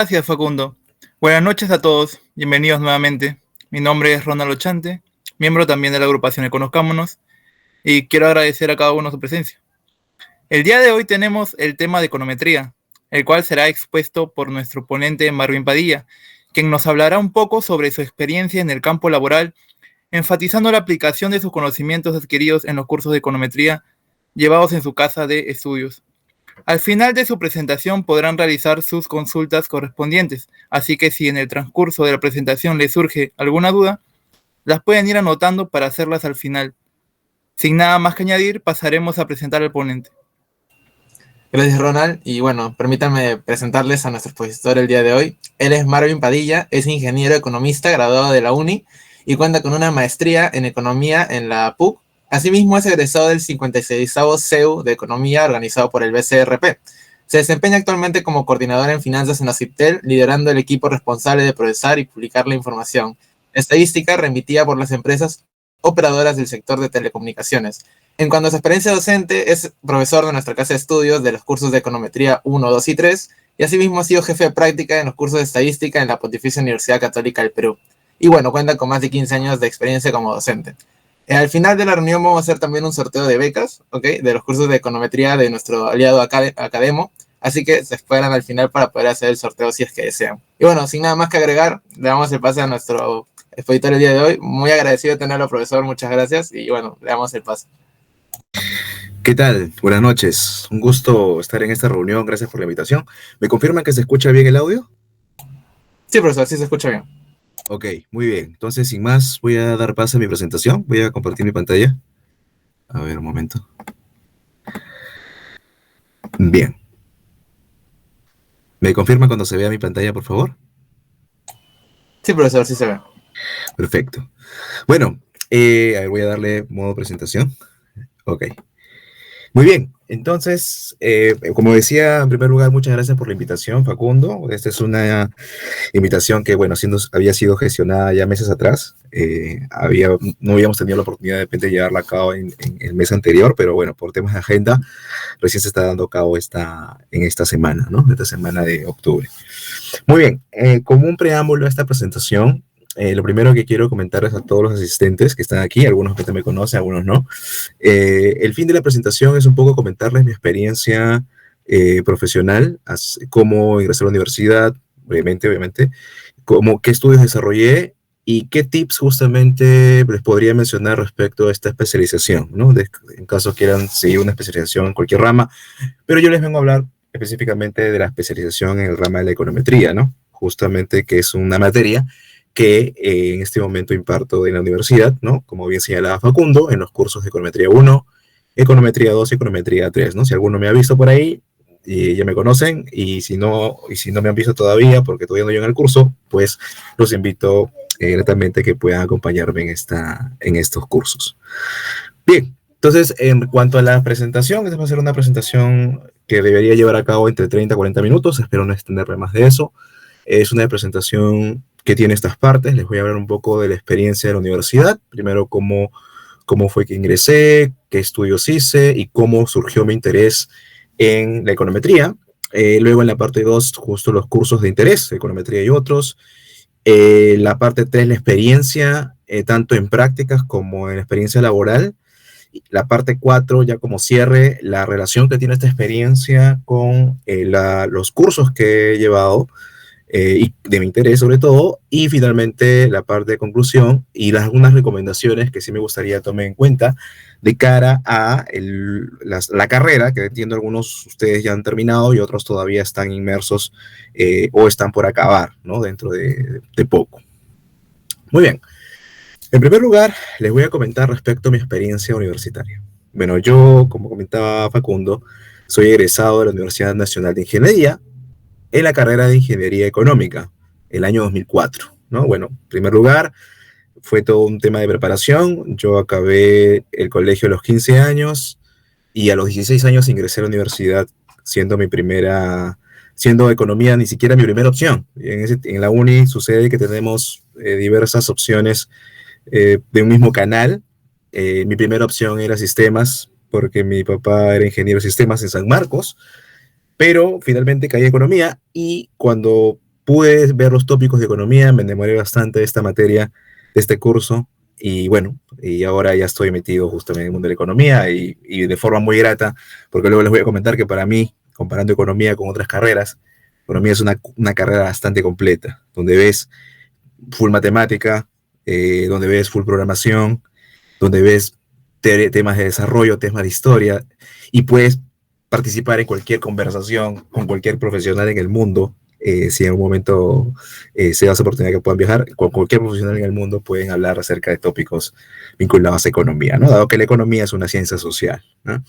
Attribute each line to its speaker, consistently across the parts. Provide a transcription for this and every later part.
Speaker 1: Gracias, Facundo. Buenas noches a todos, bienvenidos nuevamente. Mi nombre es Ronald Ochante, miembro también de la agrupación Conozcámonos, y quiero agradecer a cada uno su presencia. El día de hoy tenemos el tema de econometría, el cual será expuesto por nuestro ponente Marvin Padilla, quien nos hablará un poco sobre su experiencia en el campo laboral, enfatizando la aplicación de sus conocimientos adquiridos en los cursos de econometría llevados en su casa de estudios. Al final de su presentación podrán realizar sus consultas correspondientes, así que si en el transcurso de la presentación les surge alguna duda, las pueden ir anotando para hacerlas al final. Sin nada más que añadir, pasaremos a presentar al ponente.
Speaker 2: Gracias, Ronald. Y bueno, permítanme presentarles a nuestro expositor el día de hoy. Él es Marvin Padilla, es ingeniero economista graduado de la UNI y cuenta con una maestría en economía en la PUC. Asimismo, es egresado del 56º CEU de Economía organizado por el BCRP. Se desempeña actualmente como coordinador en finanzas en Ociptel, liderando el equipo responsable de procesar y publicar la información estadística remitida por las empresas operadoras del sector de telecomunicaciones. En cuanto a su experiencia docente, es profesor de nuestra casa de estudios de los cursos de Econometría 1, 2 y 3, y asimismo ha sido jefe de práctica en los cursos de estadística en la Pontificia Universidad Católica del Perú. Y bueno, cuenta con más de 15 años de experiencia como docente. Al final de la reunión vamos a hacer también un sorteo de becas, ¿ok? De los cursos de econometría de nuestro aliado Academo, así que se esperan al final para poder hacer el sorteo si es que desean. Y bueno, sin nada más que agregar, le damos el pase a nuestro expositor el día de hoy. Muy agradecido de tenerlo, profesor, muchas gracias, y bueno, le damos el pase.
Speaker 3: ¿Qué tal? Buenas noches. Un gusto estar en esta reunión. Gracias por la invitación. ¿Me confirman que se escucha bien el audio?
Speaker 2: Sí, profesor, sí se escucha bien.
Speaker 3: Ok, muy bien. Entonces, sin más, voy a dar paso a mi presentación. Voy a compartir mi pantalla. A ver, un momento. Bien. ¿Me confirman cuando se vea mi pantalla, por favor?
Speaker 2: Sí, profesor, sí se ve.
Speaker 3: Perfecto. Bueno, a ver, voy a darle modo presentación. Ok. Muy bien, entonces, como decía, en primer lugar, muchas gracias por la invitación, Facundo. Esta es una invitación que, bueno, había sido gestionada ya meses atrás. No habíamos tenido la oportunidad de repente llevarla a cabo en el mes anterior, pero bueno, por temas de agenda, recién se está dando a cabo en esta semana, ¿no? Esta semana de octubre. Muy bien, como un preámbulo a esta presentación, lo primero que quiero comentarles a todos los asistentes que están aquí, algunos que me conocen, algunos no. El fin de la presentación es un poco comentarles mi experiencia profesional, cómo ingresé a la universidad, obviamente, qué estudios desarrollé y qué tips justamente les podría mencionar respecto a esta especialización, ¿no? En caso quieran seguir una especialización en cualquier rama, pero yo les vengo a hablar específicamente de la especialización en el rama de la econometría, ¿no? Justamente que es una materia que en este momento imparto en la universidad, ¿no? Como bien señalaba Facundo, en los cursos de Econometría 1, Econometría 2 y Econometría 3, ¿no? Si alguno me ha visto por ahí, ya me conocen, y si no me han visto todavía, porque todavía no llegan al curso, pues los invito gratamente que puedan acompañarme en estos cursos. Bien, entonces, en cuanto a la presentación, esta va a ser una presentación que debería llevar a cabo entre 30 a 40 minutos, espero no extenderme más de eso. Es una presentación que tiene estas partes. Les voy a hablar un poco de la experiencia de la universidad. Primero, cómo fue que ingresé, qué estudios hice y cómo surgió mi interés en la econometría. Luego, en la parte 2, justo los cursos de interés, econometría y otros. La parte 3, la experiencia, tanto en prácticas como en experiencia laboral. La parte 4, ya como cierre, la relación que tiene esta experiencia con los cursos que he llevado, y de mi interés sobre todo, y finalmente la parte de conclusión y algunas recomendaciones que sí me gustaría tomar en cuenta de cara a la carrera, que entiendo algunos de ustedes ya han terminado y otros todavía están inmersos o están por acabar, ¿no? Dentro de poco. Muy bien. En primer lugar, les voy a comentar respecto a mi experiencia universitaria. Bueno, yo, como comentaba Facundo, soy egresado de la Universidad Nacional de Ingeniería, en la carrera de Ingeniería Económica, el año 2004, ¿no? Bueno, en primer lugar, fue todo un tema de preparación. Yo acabé el colegio a los 15 años y a los 16 años ingresé a la universidad siendo economía ni siquiera mi primera opción. En la uni sucede que tenemos diversas opciones de un mismo canal. Mi primera opción era sistemas, porque mi papá era ingeniero de sistemas en San Marcos, pero finalmente caí en economía y cuando pude ver los tópicos de economía, me enamoré bastante de esta materia, de este curso, y bueno, y ahora ya estoy metido justamente en el mundo de la economía y de forma muy grata, porque luego les voy a comentar que para mí, comparando economía con otras carreras, economía es una carrera bastante completa, donde ves full matemática, donde ves full programación, donde ves temas de desarrollo, temas de historia, y puedes participar en cualquier conversación con cualquier profesional en el mundo. Si en un momento se da esa oportunidad que puedan viajar, con cualquier profesional en el mundo pueden hablar acerca de tópicos vinculados a economía, ¿no? Dado que la economía es una ciencia social, ¿no?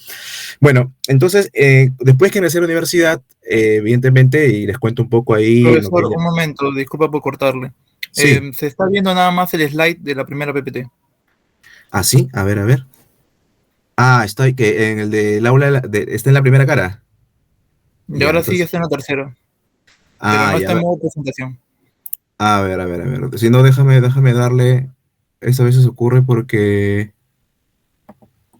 Speaker 3: Bueno, entonces, después que ingresé a la universidad, evidentemente, y les cuento un poco ahí...
Speaker 1: Profesor, un momento, disculpa por cortarle.
Speaker 3: Sí.
Speaker 1: Se está viendo nada más el slide de la primera PPT.
Speaker 3: Ah, sí, a ver, a ver. Ah, estoy que en el del aula está en la primera cara.
Speaker 1: Y
Speaker 3: Ya,
Speaker 1: ahora sí
Speaker 3: entonces.
Speaker 1: está en la tercera, pero
Speaker 3: Ah,
Speaker 1: no
Speaker 3: ya.
Speaker 1: está en modo presentación.
Speaker 3: A ver, a ver, a ver. Si no, déjame darle. Esto a veces ocurre porque.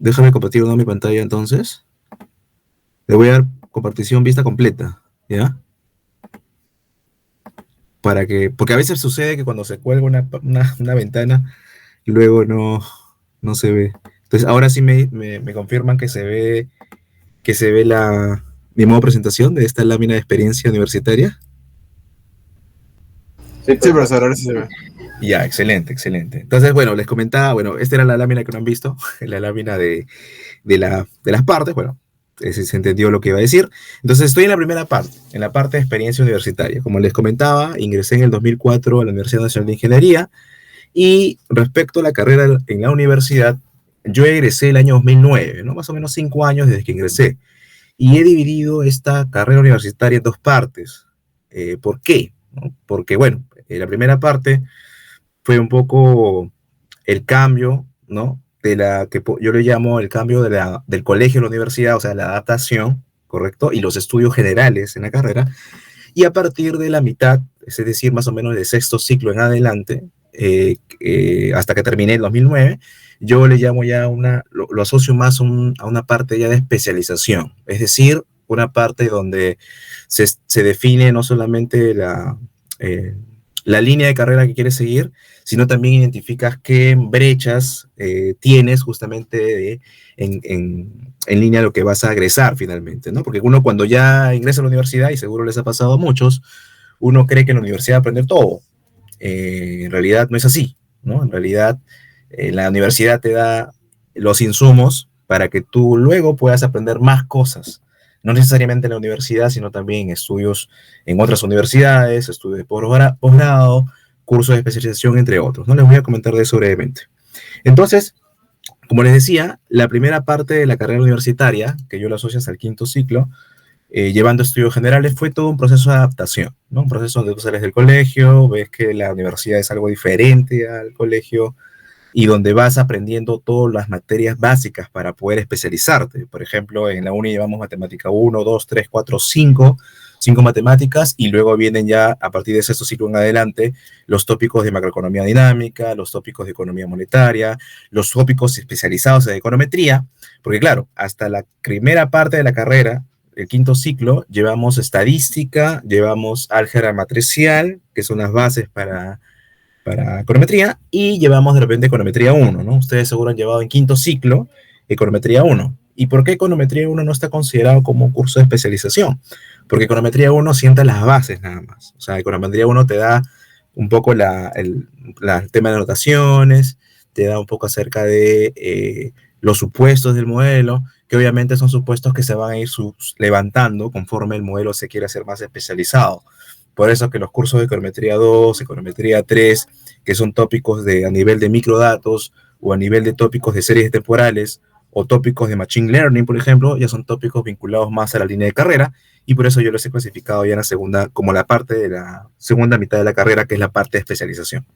Speaker 3: Déjame compartir mi pantalla entonces. Le voy a dar compartición vista completa, ¿ya? Para que. Porque a veces sucede que cuando se cuelga una ventana, luego no se ve. Entonces, ahora sí me confirman que se ve mi modo presentación de esta lámina de experiencia universitaria.
Speaker 2: Sí, profesor, ahora sí se ve.
Speaker 3: Ya, excelente, excelente. Entonces, bueno, les comentaba, bueno, esta era la lámina que no han visto, la lámina de las partes, bueno, se entendió lo que iba a decir. Entonces, estoy en la primera parte, en la parte de experiencia universitaria. Como les comentaba, ingresé en el 2004 a la Universidad Nacional de Ingeniería y respecto a la carrera en la universidad, yo egresé el año 2009, ¿no? Más o menos 5 años desde que ingresé. Y he dividido esta carrera universitaria en dos partes. ¿Por qué? ¿No? Porque, bueno, la primera parte fue un poco el cambio, ¿no? De la que yo le llamo el cambio del colegio a la universidad, o sea, la adaptación, ¿correcto? Y los estudios generales en la carrera. Y a partir de la mitad, es decir, más o menos del sexto ciclo en adelante, hasta que terminé el 2009, yo le llamo ya lo asocio más a una parte ya de especialización, es decir, una parte donde se define no solamente la línea de carrera que quieres seguir, sino también identificas qué brechas tienes justamente en línea a lo que vas a egresar finalmente, ¿no? Porque uno cuando ya ingresa a la universidad, y seguro les ha pasado a muchos, uno cree que en la universidad va a aprender todo. En realidad no es así, ¿no? En realidad la universidad te da los insumos para que tú luego puedas aprender más cosas. No necesariamente en la universidad, sino también en estudios en otras universidades, estudios de posgrado, cursos de especialización, entre otros. No les voy a comentar de eso brevemente. Entonces, como les decía, la primera parte de la carrera universitaria, que yo la asocio hasta el quinto ciclo, llevando estudios generales, fue todo un proceso de adaptación, ¿no? Un proceso donde tú sales del colegio, ves que la universidad es algo diferente al colegio y donde vas aprendiendo todas las materias básicas para poder especializarte. Por ejemplo, en la uni llevamos matemática 1, 2, 3, 4, 5 matemáticas, y luego vienen ya, a partir de sexto ciclo en adelante, los tópicos de macroeconomía dinámica, los tópicos de economía monetaria, los tópicos especializados en econometría, porque claro, hasta la primera parte de la carrera, el quinto ciclo, llevamos estadística, llevamos álgebra matricial, que son las bases para econometría, y llevamos de repente econometría 1, ¿no? Ustedes seguro han llevado en quinto ciclo econometría 1. ¿Y por qué econometría 1 no está considerado como un curso de especialización? Porque econometría 1 sienta las bases nada más. O sea, econometría 1 te da un poco el tema de anotaciones, te da un poco acerca de los supuestos del modelo, que obviamente son supuestos que se van a ir levantando conforme el modelo se quiere hacer más especializado. Por eso que los cursos de econometría 2, econometría 3, que son tópicos a nivel de microdatos o a nivel de tópicos de series temporales o tópicos de machine learning, por ejemplo, ya son tópicos vinculados más a la línea de carrera, y por eso yo los he clasificado ya en la segunda, como la parte de la segunda mitad de la carrera, que es la parte de especialización.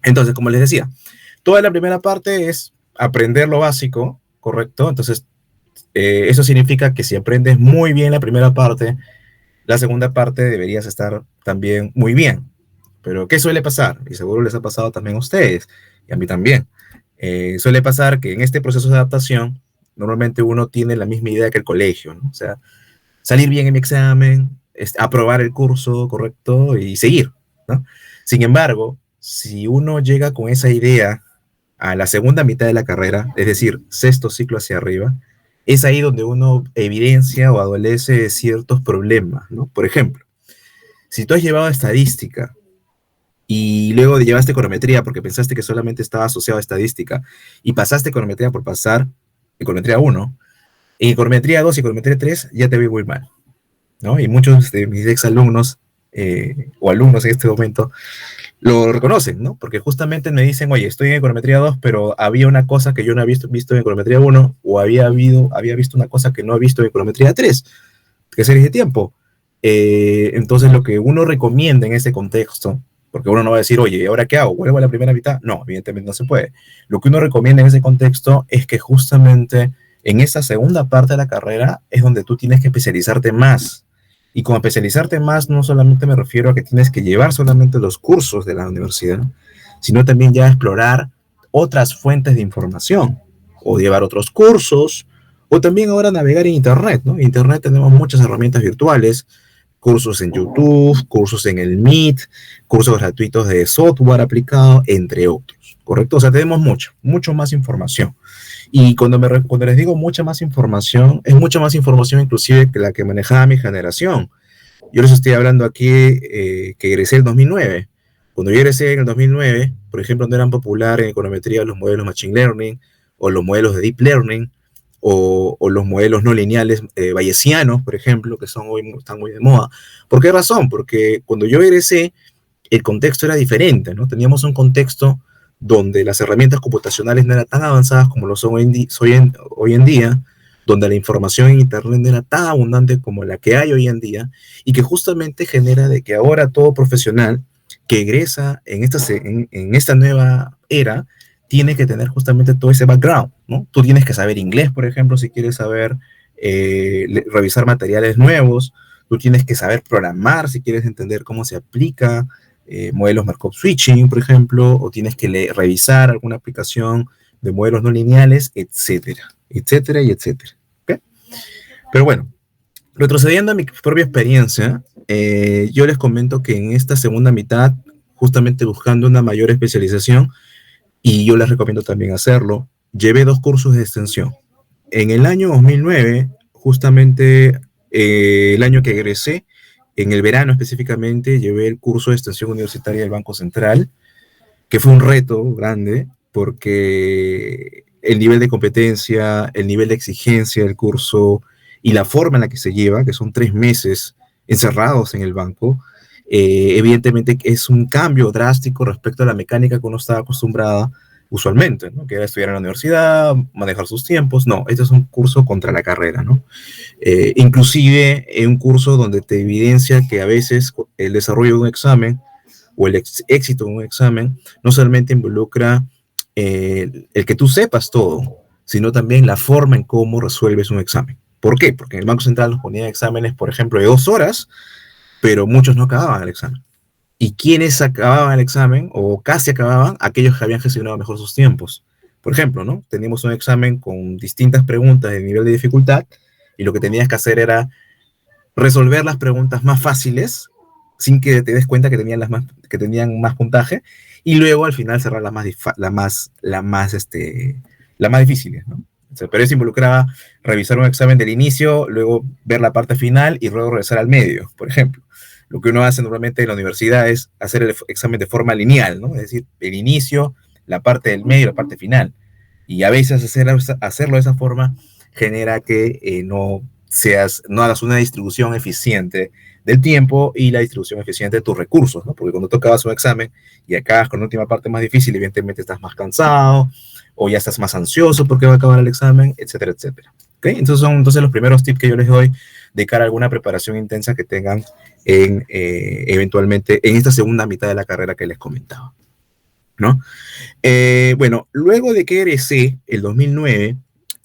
Speaker 3: Entonces, como les decía, toda la primera parte es aprender lo básico, ¿correcto? Entonces, eso significa que si aprendes muy bien la primera parte, la segunda parte deberías estar también muy bien. Pero ¿qué suele pasar? Y seguro les ha pasado también a ustedes, y a mí también. Suele pasar que en este proceso de adaptación, normalmente uno tiene la misma idea que el colegio, ¿no? O sea, salir bien en mi examen, aprobar el curso correcto y seguir, ¿no? Sin embargo, si uno llega con esa idea a la segunda mitad de la carrera, es decir, sexto ciclo hacia arriba, es ahí donde uno evidencia o adolece de ciertos problemas, ¿no? Por ejemplo, si tú has llevado estadística y luego llevaste econometría porque pensaste que solamente estaba asociado a estadística y pasaste econometría por pasar econometría 1, en econometría 2 y econometría 3 ya te vi muy mal, ¿no? Y muchos de mis exalumnos o alumnos en este momento lo reconocen, ¿no? Porque justamente me dicen, oye, estoy en econometría 2, pero había una cosa que yo no había visto en econometría 1, o había visto una cosa que no he visto en econometría 3, que series de tiempo. Entonces, lo que uno recomienda en este contexto, porque uno no va a decir, oye, ¿ahora qué hago? ¿Vuelvo a la primera mitad? No, evidentemente no se puede. Lo que uno recomienda en ese contexto es que justamente en esa segunda parte de la carrera es donde tú tienes que especializarte más. Y con especializarte más, no solamente me refiero a que tienes que llevar solamente los cursos de la universidad, sino también ya explorar otras fuentes de información, o llevar otros cursos, o también ahora navegar en Internet, ¿no? En Internet tenemos muchas herramientas virtuales, cursos en YouTube, cursos en el Meet, cursos gratuitos de software aplicado, entre otros, ¿correcto? O sea, tenemos mucho más información. Y cuando les digo mucha más información, es mucha más información inclusive que la que manejaba mi generación. Yo les estoy hablando aquí que egresé el 2009. Cuando yo egresé en el 2009, por ejemplo, no eran populares en econometría los modelos Machine Learning o los modelos de Deep Learning o los modelos no lineales bayesianos, por ejemplo, que están muy de moda. ¿Por qué razón? Porque cuando yo egresé, el contexto era diferente, ¿no? Teníamos un contexto donde las herramientas computacionales no eran tan avanzadas como lo son hoy en día, donde la información en Internet no era tan abundante como la que hay hoy en día, y que justamente genera de que ahora todo profesional que egresa en esta nueva era tiene que tener justamente todo ese background, ¿no? Tú tienes que saber inglés, por ejemplo, si quieres saber revisar materiales nuevos, tú tienes que saber programar si quieres entender cómo se aplica modelos Markov Switching, por ejemplo, o tienes que revisar alguna aplicación de modelos no lineales, etcétera, etcétera y etcétera. ¿Okay? Pero bueno, retrocediendo a mi propia experiencia, yo les comento que en esta segunda mitad, justamente buscando una mayor especialización, y yo les recomiendo también hacerlo, llevé 2 cursos de extensión. En el año 2009, justamente el año que egresé, en el verano específicamente, llevé el curso de extensión universitaria del Banco Central, que fue un reto grande, porque el nivel de competencia, el nivel de exigencia del curso y la forma en la que se lleva, que son 3 meses encerrados en el banco, evidentemente es un cambio drástico respecto a la mecánica que uno estaba acostumbrada usualmente, ¿no? Que era estudiar en la universidad, manejar sus tiempos. No, este es un curso contra la carrera, ¿no? Inclusive es un curso donde te evidencia que a veces el desarrollo de un examen o el éxito de un examen no solamente involucra el que tú sepas todo, sino también la forma en cómo resuelves un examen. ¿Por qué? Porque en el Banco Central nos ponían exámenes, por ejemplo, de 2 horas, pero muchos no acababan el examen. ¿Y quiénes acababan el examen, o casi acababan? Aquellos que habían gestionado mejor sus tiempos. Por ejemplo, ¿no? Teníamos un examen con distintas preguntas de nivel de dificultad, y lo que tenías que hacer era resolver las preguntas más fáciles, sin que te des cuenta que tenían más puntaje, y luego al final cerrar las más difíciles, ¿no? O sea, pero eso involucraba revisar un examen del inicio, luego ver la parte final y luego regresar al medio, por ejemplo. Lo que uno hace normalmente en la universidad es hacer el examen de forma lineal, ¿no? Es decir, el inicio, la parte del medio y la parte final. Y a veces hacerlo de esa forma genera que no hagas una distribución eficiente del tiempo y la distribución eficiente de tus recursos, ¿no? Porque cuando tú acabas un examen y acabas con la última parte más difícil, evidentemente estás más cansado o ya estás más ansioso porque va a acabar el examen, etcétera, etcétera. ¿Okay? Entonces son los primeros tips que yo les doy de cara a alguna preparación intensa que tengan eventualmente en esta segunda mitad de la carrera que les comentaba, ¿no? Bueno, luego de que egresé el 2009,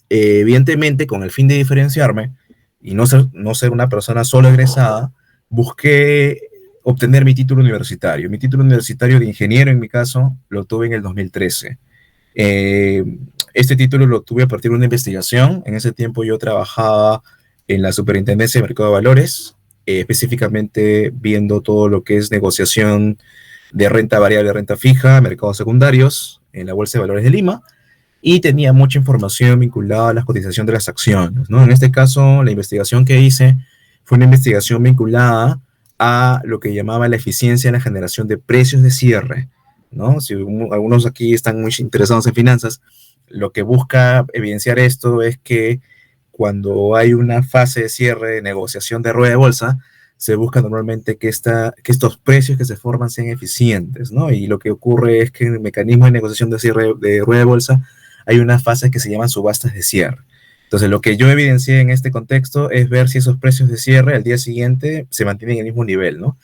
Speaker 3: evidentemente con el fin de diferenciarme y no ser una persona solo egresada, busqué obtener mi título universitario. Mi título universitario de ingeniero, en mi caso, lo tuve en el 2013. Este título lo tuve a partir de una investigación. En ese tiempo yo trabajaba en la Superintendencia de Mercado de Valores específicamente viendo todo lo que es negociación de renta variable, renta fija, mercados secundarios en la Bolsa de Valores de Lima, y tenía mucha información vinculada a la cotización de las acciones, ¿no? En este caso, la investigación que hice fue una investigación vinculada a lo que llamaba la eficiencia en la generación de precios de cierre, ¿no? Si algunos aquí están muy interesados en finanzas, lo que busca evidenciar esto es que cuando hay una fase de cierre de negociación de rueda de bolsa, se busca normalmente que estos precios que se forman sean eficientes, ¿no? Y lo que ocurre es que en el mecanismo de negociación de cierre de rueda de bolsa hay unas fases que se llaman subastas de cierre. Entonces, lo que yo evidencié en este contexto es ver si esos precios de cierre al día siguiente se mantienen en el mismo nivel, ¿no?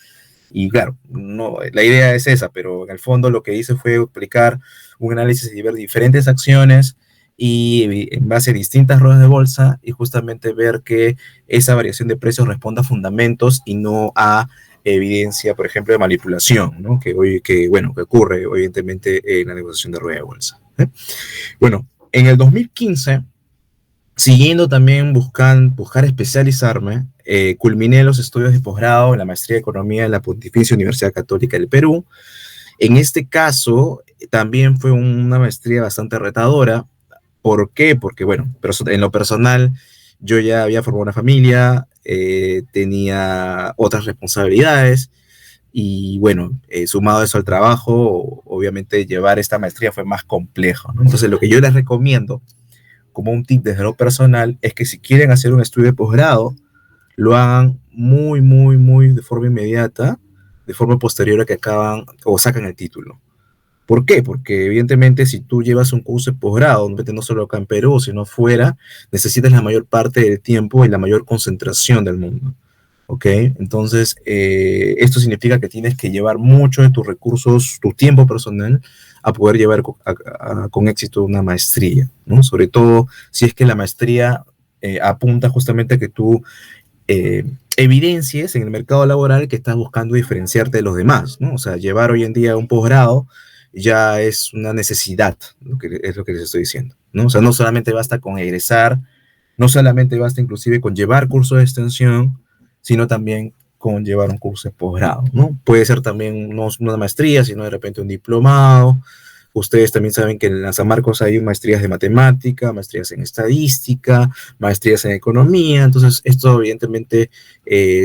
Speaker 3: Y claro, no, la idea es esa, pero en el fondo lo que hice fue aplicar un análisis de ver diferentes acciones y en base a distintas ruedas de bolsa y justamente ver que esa variación de precios responda a fundamentos y no a evidencia, por ejemplo, de manipulación, ¿no? Que ocurre evidentemente en la negociación de rueda de bolsa. Bueno, en el 2015, siguiendo también buscar especializarme, culminé los estudios de posgrado en la maestría de Economía en la Pontificia Universidad Católica del Perú. En este caso, también fue una maestría bastante retadora. ¿Por qué? Porque, bueno, en lo personal, yo ya había formado una familia, tenía otras responsabilidades, y bueno, sumado eso al trabajo, obviamente llevar esta maestría fue más complejo, ¿no? Entonces, lo que yo les recomiendo como un tip desde lo personal es que si quieren hacer un estudio de posgrado, lo hagan muy, muy, muy de forma inmediata, de forma posterior a que acaban o sacan el título. ¿Por qué? Porque evidentemente si tú llevas un curso de posgrado, no solo acá en Perú, sino fuera, necesitas la mayor parte del tiempo y la mayor concentración del mundo. ¿Ok? Entonces, esto significa que tienes que llevar mucho de tus recursos, tu tiempo personal, a poder llevar con éxito una maestría, ¿no? Sobre todo si es que la maestría apunta justamente a que tú evidencies en el mercado laboral que estás buscando diferenciarte de los demás, ¿no? O sea, llevar hoy en día un posgrado ya es una necesidad, es lo que les estoy diciendo, ¿no? O sea, no solamente basta con egresar, no solamente basta inclusive con llevar cursos de extensión, sino también con llevar un curso de posgrado, ¿no? Puede ser también no una maestría, sino de repente un diplomado. Ustedes también saben que en la San Marcos hay maestrías de matemática, maestrías en estadística, maestrías en economía. Entonces, esto evidentemente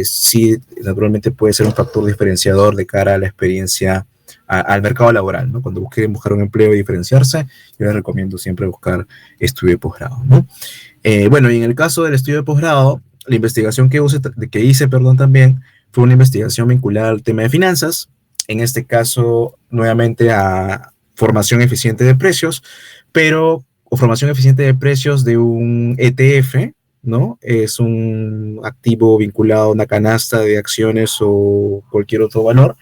Speaker 3: sí, naturalmente puede ser un factor diferenciador de cara a la experiencia, al mercado laboral, ¿no? Cuando quieren buscar un empleo y diferenciarse, yo les recomiendo siempre buscar estudio de posgrado, ¿no? Bueno, y en el caso del estudio de posgrado, la investigación que hice también fue una investigación vinculada al tema de finanzas, en este caso nuevamente a formación eficiente de precios, o formación eficiente de precios de un ETF, ¿no? Es un activo vinculado a una canasta de acciones o cualquier otro valor,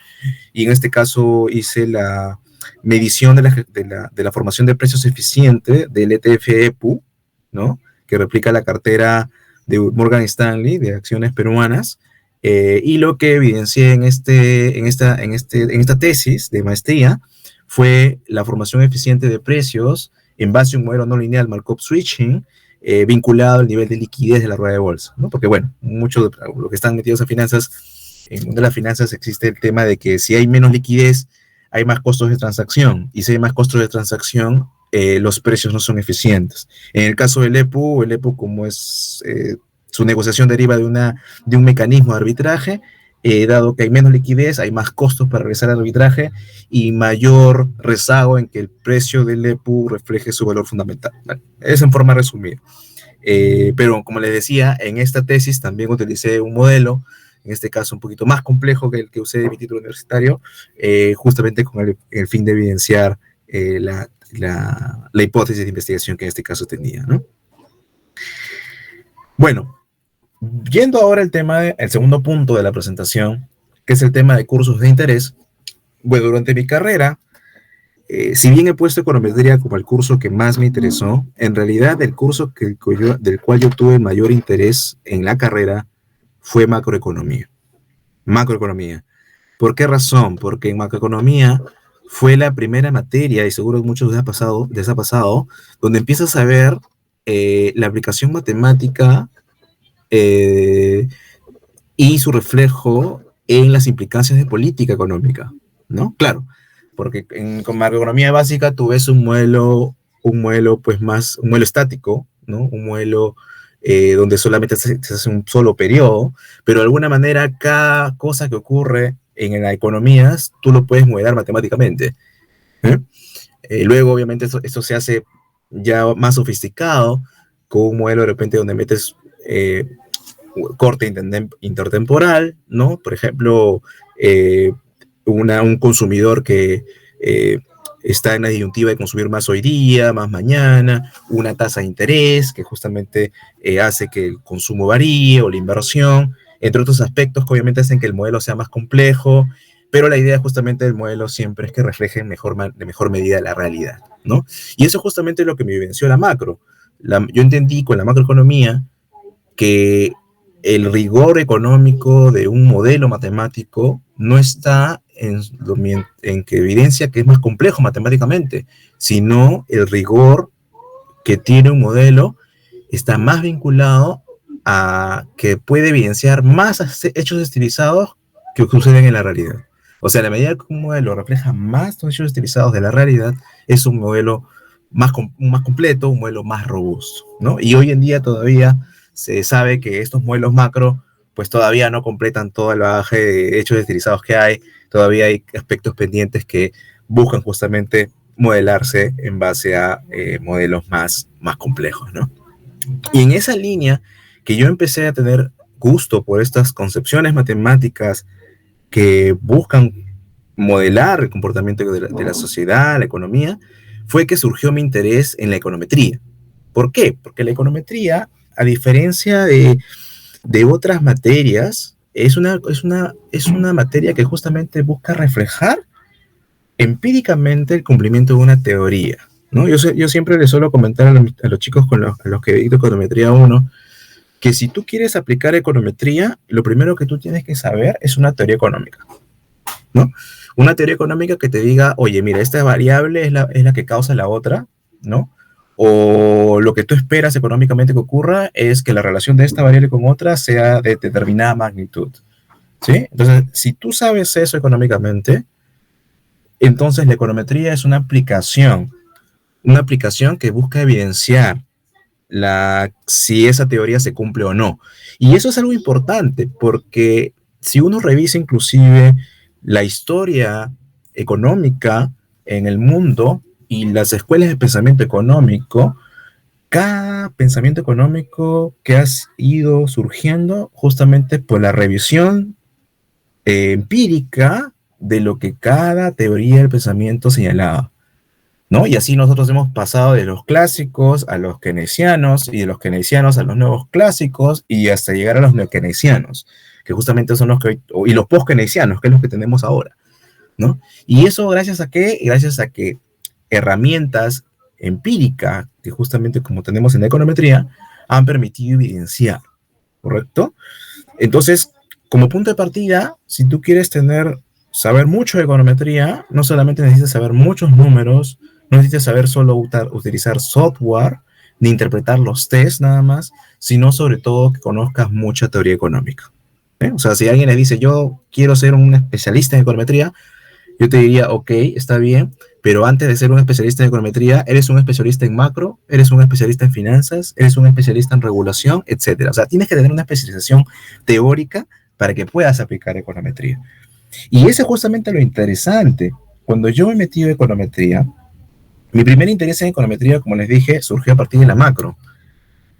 Speaker 3: y en este caso hice la medición de la formación de precios eficiente del ETF EPU, ¿no? Que replica la cartera de Morgan Stanley de acciones peruanas, y lo que evidencié en esta tesis de maestría fue la formación eficiente de precios en base a un modelo no lineal Markov Switching, vinculado al nivel de liquidez de la rueda de bolsa, ¿no? Porque, bueno, muchos de los que están metidos en finanzas, en el mundo de las finanzas existe el tema de que si hay menos liquidez, hay más costos de transacción, y si hay más costos de transacción, los precios no son eficientes. En el caso del EPU como es su negociación deriva de un mecanismo de arbitraje, dado que hay menos liquidez, hay más costos para realizar el arbitraje y mayor rezago en que el precio del EPU refleje su valor fundamental. Bueno, es en forma resumida. Pero como les decía, en esta tesis también utilicé un modelo, en este caso un poquito más complejo que el que usé de mi título universitario, justamente con el fin de evidenciar la hipótesis de investigación que en este caso tenía, ¿no? Bueno, yendo ahora el segundo punto de la presentación, que es el tema de cursos de interés. Bueno, durante mi carrera, si bien he puesto econometría como el curso que más me interesó, en realidad el curso del cual yo tuve el mayor interés en la carrera fue macroeconomía. Macroeconomía. ¿Por qué razón? Porque en macroeconomía fue la primera materia, y seguro muchos les ha pasado, donde empiezas a ver la aplicación matemática y su reflejo en las implicancias de política económica, ¿no? Claro, porque con macroeconomía básica tú ves un modelo pues más, un modelo estático, ¿no? Un modelo donde solamente se hace un solo periodo, pero de alguna manera cada cosa que ocurre en las economías tú lo puedes modelar matemáticamente. ¿Eh? Luego, obviamente, esto se hace ya más sofisticado con un modelo de repente donde metes corte intertemporal, ¿no? Por ejemplo, eh, un consumidor que está en la disyuntiva de consumir más hoy día, más mañana, una tasa de interés que justamente hace que el consumo varíe o la inversión, entre otros aspectos que obviamente hacen que el modelo sea más complejo, pero la idea justamente del modelo siempre es que refleje de mejor medida la realidad, ¿no? Y eso justamente es lo que me vivenció la macro. Yo entendí con la macroeconomía que el rigor económico de un modelo matemático no está en que evidencia que es más complejo matemáticamente, sino el rigor que tiene un modelo está más vinculado a que puede evidenciar más hechos estilizados que suceden en la realidad. O sea, a la medida que un modelo refleja más los hechos estilizados de la realidad, es un modelo más completo, un modelo más robusto, ¿no? Y hoy en día todavía se sabe que estos modelos macro pues todavía no completan todo el bagaje de hechos estilizados que hay, todavía hay aspectos pendientes que buscan justamente modelarse en base a modelos más complejos, ¿no? Y en esa línea que yo empecé a tener gusto por estas concepciones matemáticas que buscan modelar el comportamiento de la sociedad, la economía, fue que surgió mi interés en la econometría. ¿Por qué? Porque la econometría, a diferencia de otras materias, es una materia que justamente busca reflejar empíricamente el cumplimiento de una teoría, ¿no? Yo siempre les suelo comentar a los chicos a los que dicto econometría 1, que si tú quieres aplicar econometría, lo primero que tú tienes que saber es una teoría económica, ¿no? Una teoría económica que te diga, oye, mira, esta variable es la que causa la otra, ¿no? O lo que tú esperas económicamente que ocurra es que la relación de esta variable con otra sea de determinada magnitud, ¿sí? Entonces, si tú sabes eso económicamente, entonces la econometría es una aplicación que busca evidenciar si esa teoría se cumple o no. Y eso es algo importante porque si uno revisa inclusive la historia económica en el mundo y las escuelas de pensamiento económico, cada pensamiento económico que ha ido surgiendo justamente por la revisión empírica de lo que cada teoría del pensamiento señalaba, ¿no? Y así nosotros hemos pasado de los clásicos a los keynesianos y de los keynesianos a los nuevos clásicos y hasta llegar a los neokeynesianos, que justamente son los que, y los post-keynesianos, que es lo que tenemos ahora, ¿no? Y eso gracias a qué? Gracias a que herramientas empíricas, que justamente como tenemos en la econometría, han permitido evidenciar, ¿correcto? Entonces, como punto de partida, si tú quieres saber mucho de econometría, no solamente necesitas saber muchos números, no necesitas saber solo utilizar software, ni interpretar los tests nada más, sino sobre todo que conozcas mucha teoría económica. O sea, si alguien le dice, yo quiero ser un especialista en econometría, yo te diría, ok, está bien, pero antes de ser un especialista en econometría, eres un especialista en macro, eres un especialista en finanzas, eres un especialista en regulación, etcétera. O sea, tienes que tener una especialización teórica para que puedas aplicar econometría. Y ese es justamente lo interesante. Cuando yo me metí en econometría, mi primer interés en econometría, como les dije, surgió a partir de la macro.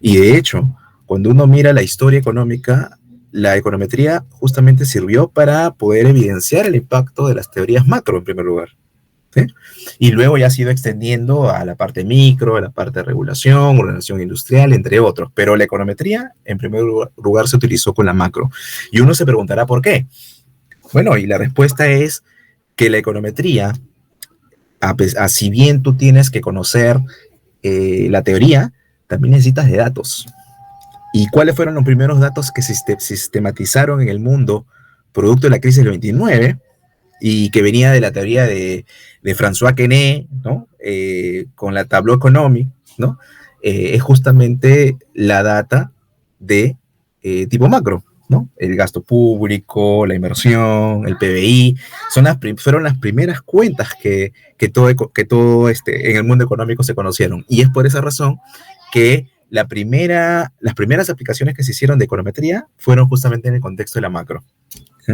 Speaker 3: Y de hecho, cuando uno mira la historia económica, la econometría justamente sirvió para poder evidenciar el impacto de las teorías macro, en primer lugar, ¿sí? Y luego ya ha ido extendiendo a la parte micro, a la parte de regulación, ordenación industrial, entre otros. Pero la econometría, en primer lugar, se utilizó con la macro. Y uno se preguntará por qué. Bueno, y la respuesta es que la econometría, si bien tú tienes que conocer la teoría, también necesitas de datos. ¿Y cuáles fueron los primeros datos que se sistematizaron en el mundo producto de la crisis del 29 y que venía de la teoría de François Quesnay, ¿no? Con la Tableau Economique, ¿no? Es justamente la data de tipo macro, ¿no? El gasto público, la inversión, el PBI, fueron las primeras cuentas que todo en el mundo económico se conocieron. Y es por esa razón que las primeras aplicaciones que se hicieron de econometría fueron justamente en el contexto de la macro. ¿Sí?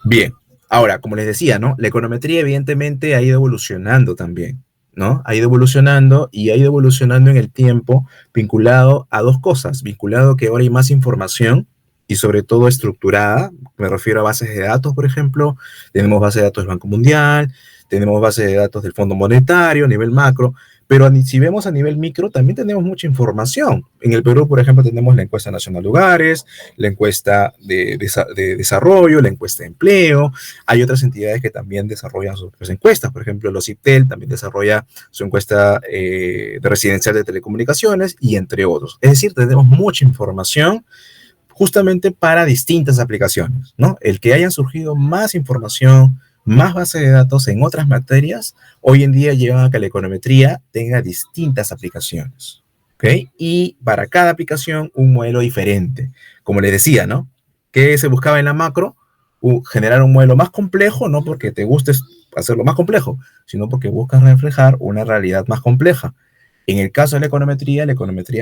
Speaker 3: Bien, ahora, como les decía, ¿no? La econometría evidentemente ha ido evolucionando también, ¿no? Ha ido evolucionando y ha ido evolucionando en el tiempo vinculado a dos cosas, vinculado que ahora hay más información y sobre todo estructurada, me refiero a bases de datos, por ejemplo, tenemos bases de datos del Banco Mundial, tenemos bases de datos del Fondo Monetario a nivel macro, pero si vemos a nivel micro, también tenemos mucha información. En el Perú, por ejemplo, tenemos la encuesta nacional de hogares, la encuesta de desarrollo, la encuesta de empleo. Hay otras entidades que también desarrollan sus encuestas. Por ejemplo, los IPTEL también desarrolla su encuesta de residencial de telecomunicaciones y entre otros. Es decir, tenemos mucha información justamente para distintas aplicaciones, ¿no? El que hayan surgido más información, más base de datos en otras materias, hoy en día llevan a que la econometría tenga distintas aplicaciones, ¿ok? Y para cada aplicación un modelo diferente. Como les decía, ¿no? ¿Qué se buscaba en la macro? Generar un modelo más complejo, no porque te guste hacerlo más complejo, sino porque buscas reflejar una realidad más compleja. En el caso de la econometría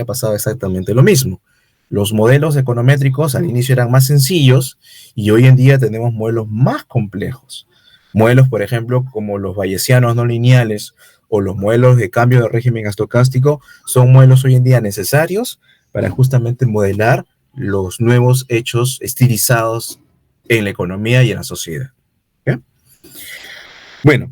Speaker 3: ha pasado exactamente lo mismo. Los modelos econométricos al inicio eran más sencillos y hoy en día tenemos modelos más complejos. Modelos, por ejemplo, como los bayesianos no lineales o los modelos de cambio de régimen estocástico son modelos hoy en día necesarios para justamente modelar los nuevos hechos estilizados en la economía y en la sociedad. ¿Okay? Bueno,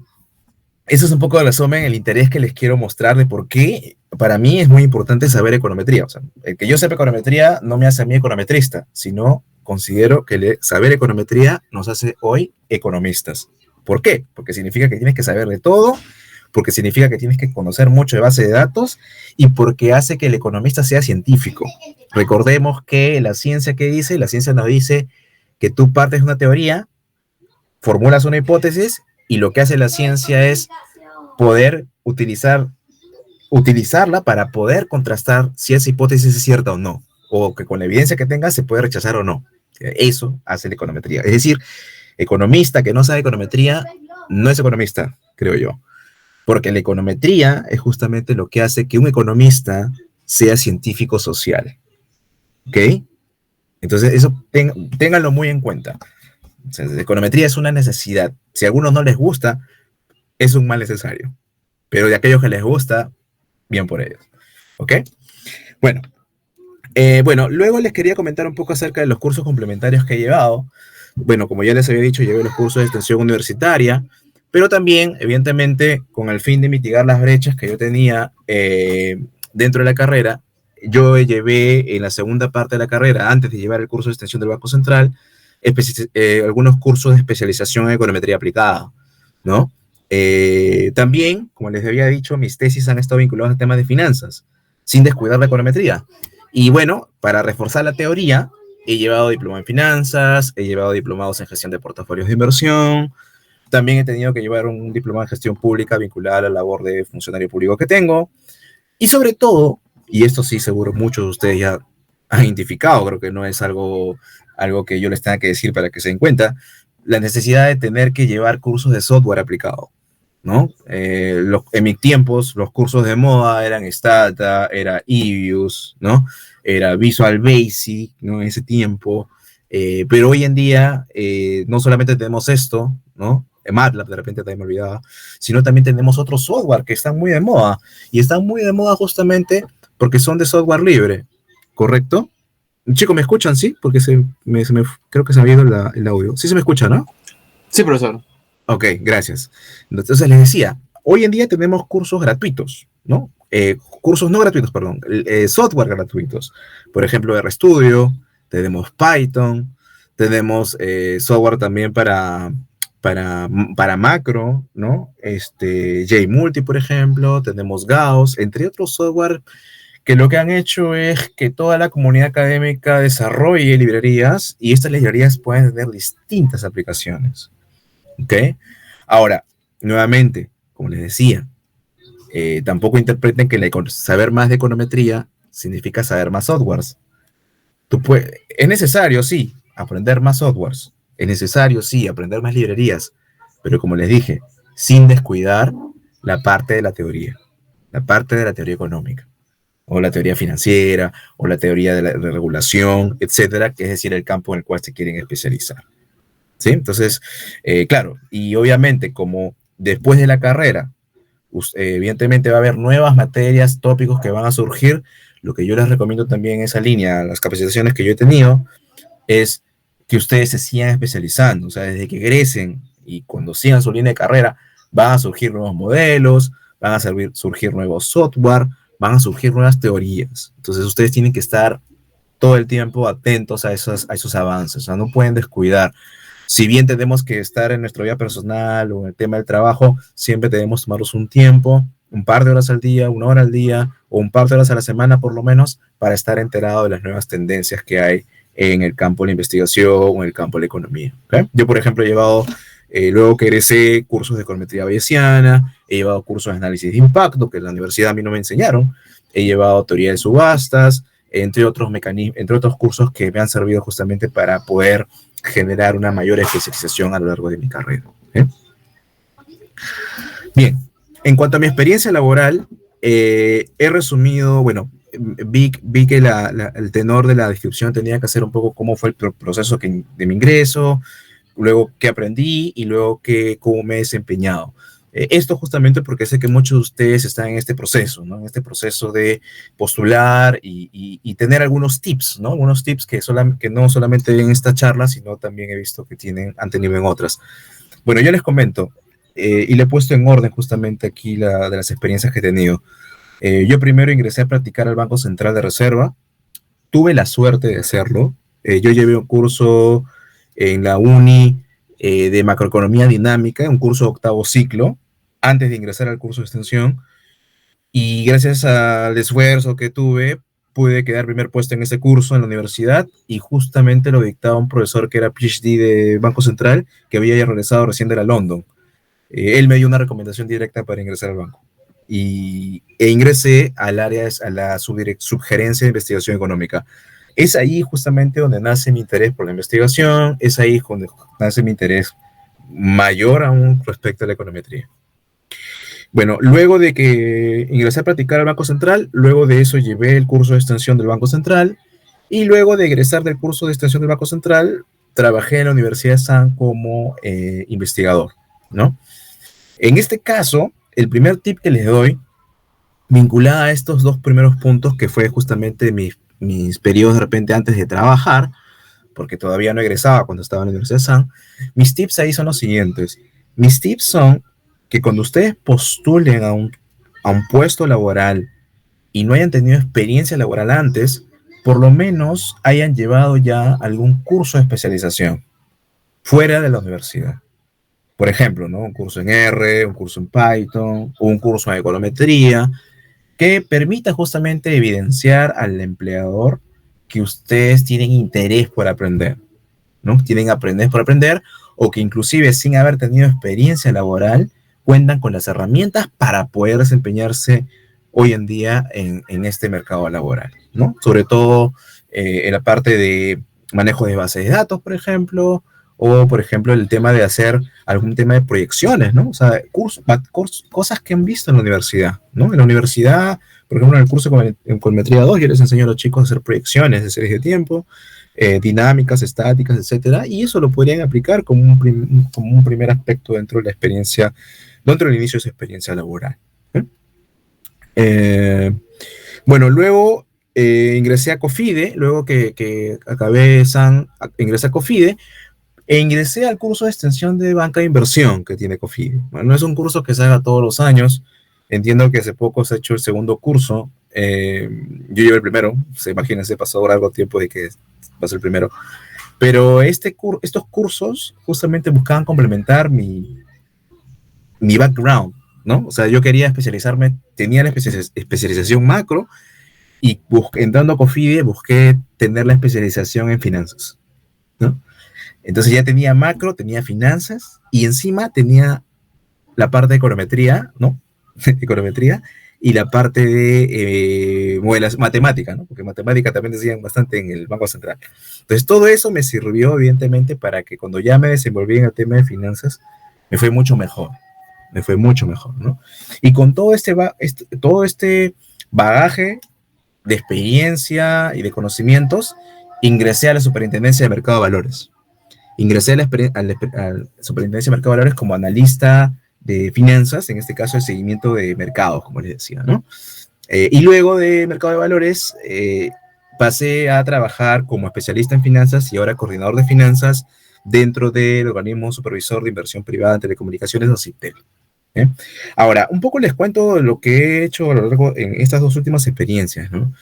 Speaker 3: eso es un poco de resumen, el interés que les quiero mostrar de por qué para mí es muy importante saber econometría. O sea, el que yo sepa econometría no me hace a mí econometrista, sino considero que saber econometría nos hace hoy economistas. ¿Por qué? Porque significa que tienes que saber de todo, porque significa que tienes que conocer mucho de base de datos y porque hace que el economista sea científico. Recordemos que la ciencia nos dice que tú partes de una teoría, formulas una hipótesis y lo que hace la ciencia es poder utilizarla para poder contrastar si esa hipótesis es cierta o no, o que con la evidencia que tenga se puede rechazar o no. Eso hace la econometría. Es decir, economista que no sabe econometría no es economista, creo yo. Porque la econometría es justamente lo que hace que un economista sea científico social. ¿Ok? Entonces, eso ténganlo muy en cuenta. O sea, la econometría es una necesidad. Si a algunos no les gusta, es un mal necesario. Pero de aquellos que les gusta, bien por ellos. ¿Ok? Bueno, luego les quería comentar un poco acerca de los cursos complementarios que he llevado. Bueno, como ya les había dicho, llevé los cursos de extensión universitaria, pero también, evidentemente, con el fin de mitigar las brechas que yo tenía dentro de la carrera, yo llevé en la segunda parte de la carrera, antes de llevar el curso de extensión del Banco Central, algunos cursos de especialización en econometría aplicada, ¿no? También, como les había dicho, mis tesis han estado vinculadas a temas de finanzas, sin descuidar la econometría. Y bueno, para reforzar la teoría, he llevado diploma en finanzas, he llevado diplomados en gestión de portafolios de inversión, también he tenido que llevar un diploma en gestión pública vinculada a la labor de funcionario público que tengo. Y sobre todo, y esto sí seguro muchos de ustedes ya han identificado, creo que no es algo que yo les tenga que decir para que se den cuenta, la necesidad de tener que llevar cursos de software aplicado, ¿no? En mis tiempos, los cursos de moda eran Stata, era EBIUS, ¿no? Era Visual Basic, ¿no? En ese tiempo. Pero hoy en día, no solamente tenemos esto, ¿no? MATLAB, de repente también me olvidaba, sino también tenemos otros software que están muy de moda. Y están muy de moda justamente porque son de software libre, ¿correcto? Chicos, ¿me escuchan? ¿Sí? Porque creo que se me ha ido el audio. Sí se me escucha, ¿no?
Speaker 2: Sí, profesor.
Speaker 3: Ok, gracias. Entonces les decía, hoy en día tenemos cursos gratuitos, ¿no? Cursos no gratuitos, perdón, software gratuitos. Por ejemplo, RStudio, tenemos Python, tenemos software también para macro, ¿no? JMulti, por ejemplo, tenemos Gauss, entre otros software que lo que han hecho es que toda la comunidad académica desarrolle librerías y estas librerías pueden tener distintas aplicaciones. ¿Ok? Ahora, nuevamente, como les decía, tampoco interpreten que saber más de econometría significa saber más softwares. Es necesario, sí, aprender más softwares. Es necesario, sí, aprender más librerías. Pero como les dije, sin descuidar la parte de la teoría. La parte de la teoría económica. O la teoría financiera, o la teoría de regulación, etcétera, que es decir, el campo en el cual se quieren especializar. ¿Sí? Entonces, claro, y obviamente como después de la carrera, evidentemente va a haber nuevas materias, tópicos que van a surgir, lo que yo les recomiendo también en esa línea, las capacitaciones que yo he tenido, es que ustedes se sigan especializando, o sea, desde que egresen y cuando sigan su línea de carrera, van a surgir nuevos modelos, van a surgir nuevos software, van a surgir nuevas teorías. Entonces ustedes tienen que estar todo el tiempo atentos a esos avances, o sea, no pueden descuidar. Si bien tenemos que estar en nuestra vida personal o en el tema del trabajo, siempre debemos tomarnos un tiempo, un par de horas al día, 1 hora al día, o un par de horas a la semana por lo menos, para estar enterado de las nuevas tendencias que hay en el campo de la investigación o en el campo de la economía. ¿Okay? Yo, por ejemplo, he llevado, luego que egresé, cursos de econometría bayesiana, he llevado cursos de análisis de impacto, que en la universidad a mí no me enseñaron, he llevado teoría de subastas, entre otros cursos que me han servido justamente para poder generar una mayor especialización a lo largo de mi carrera. Bien, en cuanto a mi experiencia laboral, he resumido, bueno, vi que el tenor de la descripción tenía que hacer un poco cómo fue el proceso de mi ingreso, luego qué aprendí y luego cómo me he desempeñado. Esto justamente porque sé que muchos de ustedes están en este proceso, ¿no? En este proceso de postular y tener algunos tips, ¿no? Algunos tips que no solamente en esta charla, sino también he visto que han tenido en otras. Bueno, yo les comento, y le he puesto en orden justamente aquí de las experiencias que he tenido. Yo primero ingresé a practicar al Banco Central de Reserva. Tuve la suerte de hacerlo. Yo llevé un curso en la UNI de macroeconomía dinámica, un curso de 8º ciclo, antes de ingresar al curso de extensión, y gracias al esfuerzo que tuve, pude quedar primer puesto en ese curso en la universidad, y justamente lo dictaba un profesor que era PhD de Banco Central, que había regresado recién de la London. Él me dio una recomendación directa para ingresar al banco, e ingresé al área, a la subgerencia de investigación económica. Es ahí justamente donde nace mi interés por la investigación, es ahí donde nace mi interés mayor aún respecto a la econometría. Bueno, luego de que ingresé a practicar al Banco Central, luego de eso llevé el curso de extensión del Banco Central, y luego de egresar del curso de extensión del Banco Central, trabajé en la Universidad de San como investigador, ¿no? En este caso, el primer tip que les doy, vinculado a estos dos primeros puntos, que fue justamente mis periodos de repente antes de trabajar, porque todavía no egresaba cuando estaba en la Universidad de San, mis tips ahí son los siguientes. Mis tips son que cuando ustedes postulen a un puesto laboral y no hayan tenido experiencia laboral antes, por lo menos hayan llevado ya algún curso de especialización fuera de la universidad. Por ejemplo, ¿no? Un curso en R, un curso en Python, o un curso en econometría, que permita justamente evidenciar al empleador que ustedes tienen interés por aprender, ¿no? Tienen interés por aprender, o que inclusive sin haber tenido experiencia laboral, cuentan con las herramientas para poder desempeñarse hoy en día en este mercado laboral, ¿no? Sobre todo en la parte de manejo de bases de datos, por ejemplo, o por ejemplo el tema de hacer algún tema de proyecciones, ¿no? O sea, cosas que han visto en la universidad, ¿no? En la universidad, por ejemplo, en el curso de econometría 2, yo les enseño a los chicos a hacer proyecciones de series de tiempo, dinámicas, estáticas, etcétera, y eso lo podrían aplicar como un primer aspecto dentro de la experiencia, dentro del inicio de su experiencia laboral. Bueno, luego ingresé a COFIDE, luego que acabé San, ingresé a COFIDE, e ingresé al curso de extensión de banca de inversión que tiene COFIDE. Bueno, no es un curso que se haga todos los años. Entiendo que hace poco se ha hecho el segundo curso. Yo llevé el primero. Imagínense, pasó ahora algo tiempo de que pasó el primero. Pero estos cursos justamente buscaban complementar mi background, ¿no? O sea, yo quería especializarme, tenía la especialización macro, y entrando a COFIDE busqué tener la especialización en finanzas, ¿no? Entonces ya tenía macro, tenía finanzas, y encima tenía la parte de econometría, ¿no? Econometría, y la parte de matemática, ¿no? Porque matemática también decían bastante en el Banco Central. Entonces, todo eso me sirvió, evidentemente, para que cuando ya me desenvolví en el tema de finanzas, me fue mucho mejor. Me fue mucho mejor, ¿no? Y con todo este bagaje de experiencia y de conocimientos, ingresé a la Superintendencia de Mercado de Valores. Ingresé a la Superintendencia de Mercado de Valores como analista de finanzas, en este caso el seguimiento de mercados, como les decía, ¿no? Y luego de Mercado de Valores, pasé a trabajar como especialista en finanzas y ahora coordinador de finanzas dentro del organismo supervisor de inversión privada en telecomunicaciones, OCITEL. ¿Eh? Ahora, un poco les cuento lo que he hecho a lo largo en estas dos últimas experiencias, ¿no?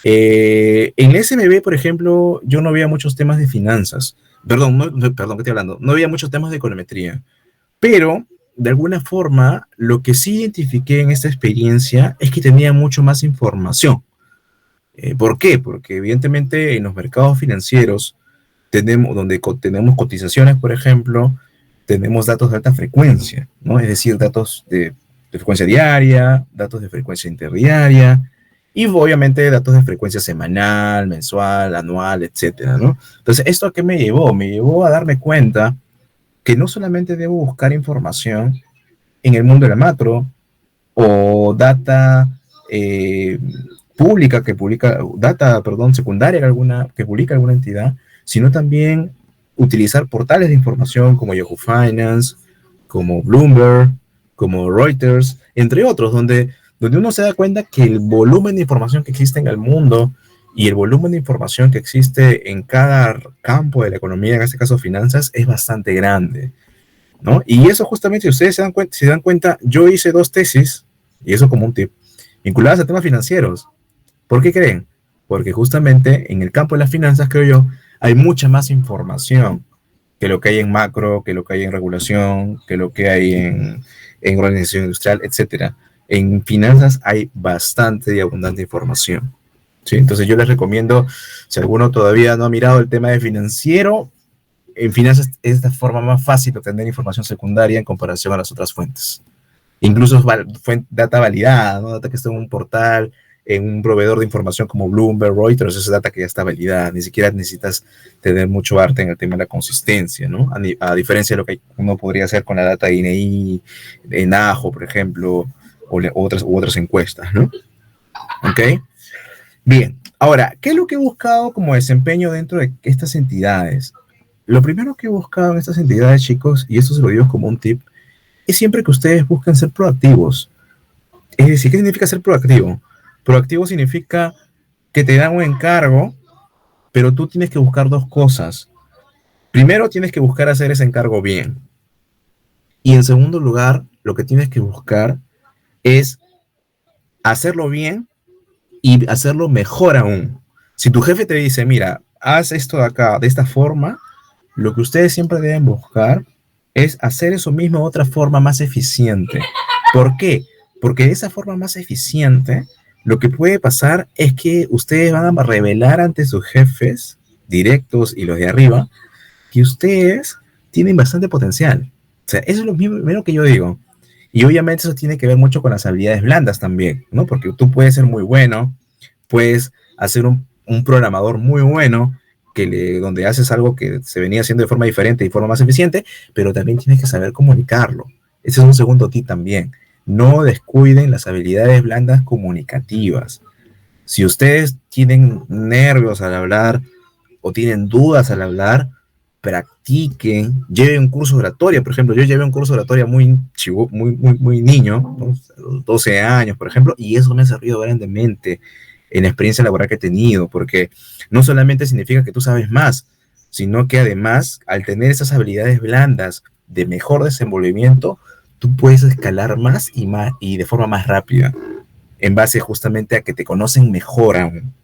Speaker 3: En el SMB, por ejemplo, yo no veía muchos temas de finanzas. Perdón, perdón, ¿qué estoy hablando? No había muchos temas de econometría, pero de alguna forma lo que sí identifiqué en esta experiencia es que tenía mucho más información. ¿Por qué? Porque evidentemente en los mercados financieros donde tenemos cotizaciones, por ejemplo, tenemos datos de alta frecuencia, ¿no? Es decir, datos de frecuencia diaria, datos de frecuencia interdiaria, y obviamente datos de frecuencia semanal, mensual, anual, etcétera, ¿no? Entonces, ¿esto a qué me llevó? Me llevó a darme cuenta que no solamente debo buscar información en el mundo de la macro o data pública secundaria que publica alguna entidad, sino también utilizar portales de información como Yahoo Finance, como Bloomberg, como Reuters, entre otros, donde uno se da cuenta que el volumen de información que existe en el mundo y el volumen de información que existe en cada campo de la economía, en este caso finanzas, es bastante grande, ¿no? Y eso justamente, si ustedes se dan cuenta, yo hice 2 tesis, y eso como un tip, vinculadas a temas financieros. ¿Por qué creen? Porque justamente en el campo de las finanzas, creo yo, hay mucha más información que lo que hay en macro, que lo que hay en regulación, que lo que hay en organización industrial, etcétera. En finanzas hay bastante y abundante información, ¿sí? Entonces yo les recomiendo, si alguno todavía no ha mirado el tema de financiero, en finanzas es la forma más fácil de obtener información secundaria en comparación a las otras fuentes. Incluso data validada, ¿no? Data que está en un portal, en un proveedor de información como Bloomberg, Reuters, esa data que ya está validada. Ni siquiera necesitas tener mucho arte en el tema de la consistencia, ¿no? A diferencia de lo que uno podría hacer con la data de INEI, en AJO, por ejemplo, u otras encuestas, ¿no? ¿Ok? Bien. Ahora, ¿qué es lo que he buscado como desempeño dentro de estas entidades? Lo primero que he buscado en estas entidades, chicos, y esto se lo digo como un tip, es siempre que ustedes busquen ser proactivos. Es decir, ¿qué significa ser proactivo? Proactivo significa que te dan un encargo, pero tú tienes que buscar 2 cosas. Primero, tienes que buscar hacer ese encargo bien. Y en segundo lugar, lo que tienes que buscar es hacerlo bien y hacerlo mejor aún. Si tu jefe te dice, mira, haz esto de acá, de esta forma, lo que ustedes siempre deben buscar es hacer eso mismo de otra forma más eficiente. ¿Por qué? Porque de esa forma más eficiente, lo que puede pasar es que ustedes van a revelar ante sus jefes directos y los de arriba que ustedes tienen bastante potencial. O sea, eso es lo primero que yo digo. Y obviamente eso tiene que ver mucho con las habilidades blandas también, ¿no? Porque tú puedes ser muy bueno, puedes hacer un programador muy bueno, donde haces algo que se venía haciendo de forma diferente y de forma más eficiente, pero también tienes que saber comunicarlo. Ese es un segundo tip también. No descuiden las habilidades blandas comunicativas. Si ustedes tienen nervios al hablar o tienen dudas al hablar, practiquen, lleven un curso de oratoria. Por ejemplo, yo llevé un curso de oratoria muy niño, ¿no? 12 años, por ejemplo, y eso me ha servido grandemente en la experiencia laboral que he tenido, porque no solamente significa que tú sabes más, sino que además, al tener esas habilidades blandas de mejor desenvolvimiento, tú puedes escalar más y de forma más rápida, en base justamente a que te conocen mejor aún.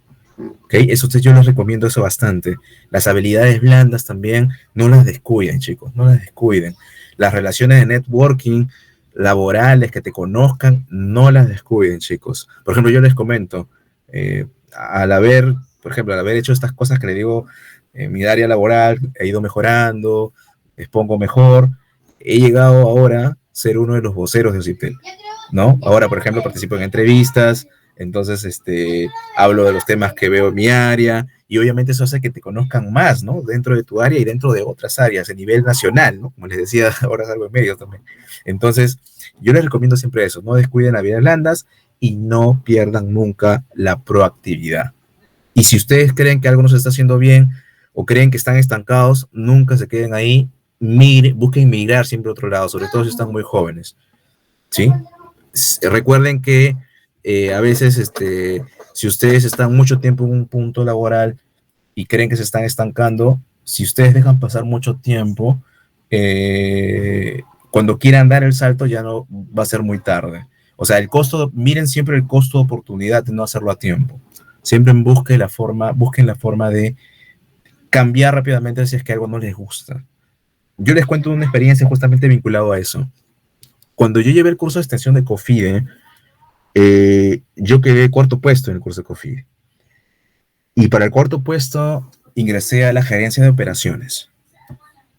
Speaker 3: ¿Okay? Eso yo les recomiendo eso bastante. Las habilidades blandas también, no las descuiden, chicos, no las descuiden. Las relaciones de networking laborales, que te conozcan, no las descuiden, chicos. Por ejemplo, yo les comento, por ejemplo, al haber hecho estas cosas que le digo, en mi área laboral he ido mejorando, expongo mejor, he llegado ahora a ser uno de los voceros de OCITEL. ¿no? Ahora, por ejemplo, participo en entrevistas, entonces hablo de los temas que veo en mi área, y obviamente eso hace que te conozcan más, ¿no? Dentro de tu área y dentro de otras áreas, a nivel nacional, ¿no? Como les decía, ahora salgo en medios también. Entonces, yo les recomiendo siempre eso, no descuiden las vidas blandas y no pierdan nunca la proactividad. Y si ustedes creen que algo no se está haciendo bien o creen que están estancados, nunca se queden ahí, busquen migrar siempre a otro lado, sobre todo si están muy jóvenes, ¿sí? Recuerden que a veces si ustedes están mucho tiempo en un punto laboral y creen que se están estancando, si ustedes dejan pasar mucho tiempo, cuando quieran dar el salto ya no va a ser muy tarde. O sea, miren siempre el costo de oportunidad de no hacerlo a tiempo. Siempre busquen la forma de cambiar rápidamente si es que algo no les gusta. Yo les cuento una experiencia justamente vinculado a eso. Cuando yo llevé el curso de extensión de COFIDE, yo quedé cuarto puesto en el curso de COFIDE. Y para el cuarto puesto ingresé a la gerencia de operaciones.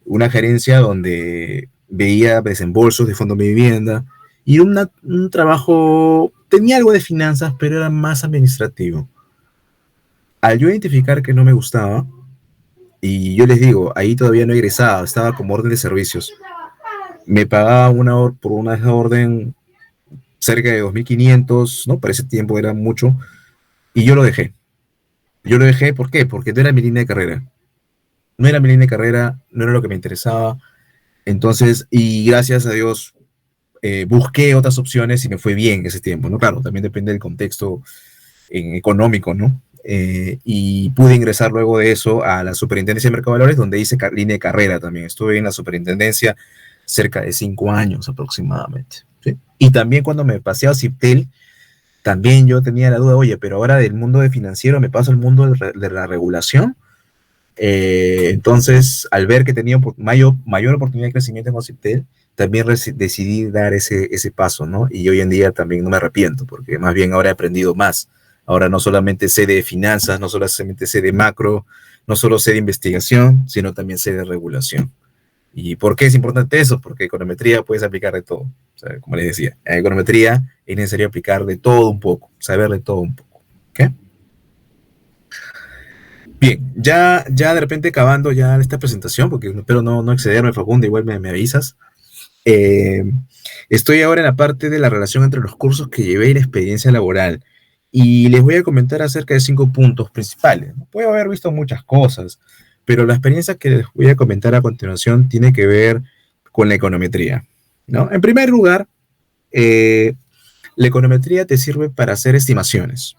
Speaker 3: Una gerencia donde veía desembolsos de fondos de vivienda y un trabajo, tenía algo de finanzas, pero era más administrativo. Al yo identificar que no me gustaba, y yo les digo, ahí todavía no egresaba, estaba como orden de servicios. Me pagaba por una orden cerca de 2.500, ¿no? Para ese tiempo era mucho, y yo lo dejé. Yo lo dejé, ¿por qué? Porque no era mi línea de carrera. No era mi línea de carrera, no era lo que me interesaba. Entonces, y gracias a Dios, busqué otras opciones y me fue bien ese tiempo, ¿no? Claro, también depende del contexto económico, ¿no? Y pude ingresar luego de eso a la Superintendencia de Mercado de Valores, donde hice línea de carrera también. Estuve en la superintendencia cerca de 5 años aproximadamente, ¿sí? Y también cuando me pasé a Ciptel, también yo tenía la duda, oye, pero ahora del mundo de financiero me paso al mundo de la regulación. Entonces, al ver que tenía mayor oportunidad de crecimiento en Ciptel, también decidí dar ese paso, ¿no? Y hoy en día también no me arrepiento, porque más bien ahora he aprendido más. Ahora no solamente sé de finanzas, no solamente sé de macro, no solo sé de investigación, sino también sé de regulación. ¿Y por qué es importante eso? Porque econometría puedes aplicar de todo. O sea, como les decía, en econometría es necesario aplicar de todo un poco, saber de todo un poco. ¿Ok? Bien, ya de repente acabando ya esta presentación, porque espero no excederme, Facundo, igual me avisas. Estoy ahora en la parte de la relación entre los cursos que llevé y la experiencia laboral. Y les voy a comentar acerca de 5 puntos principales. Puedo haber visto muchas cosas, pero la experiencia que les voy a comentar a continuación tiene que ver con la econometría, ¿no? En primer lugar, la econometría te sirve para hacer estimaciones,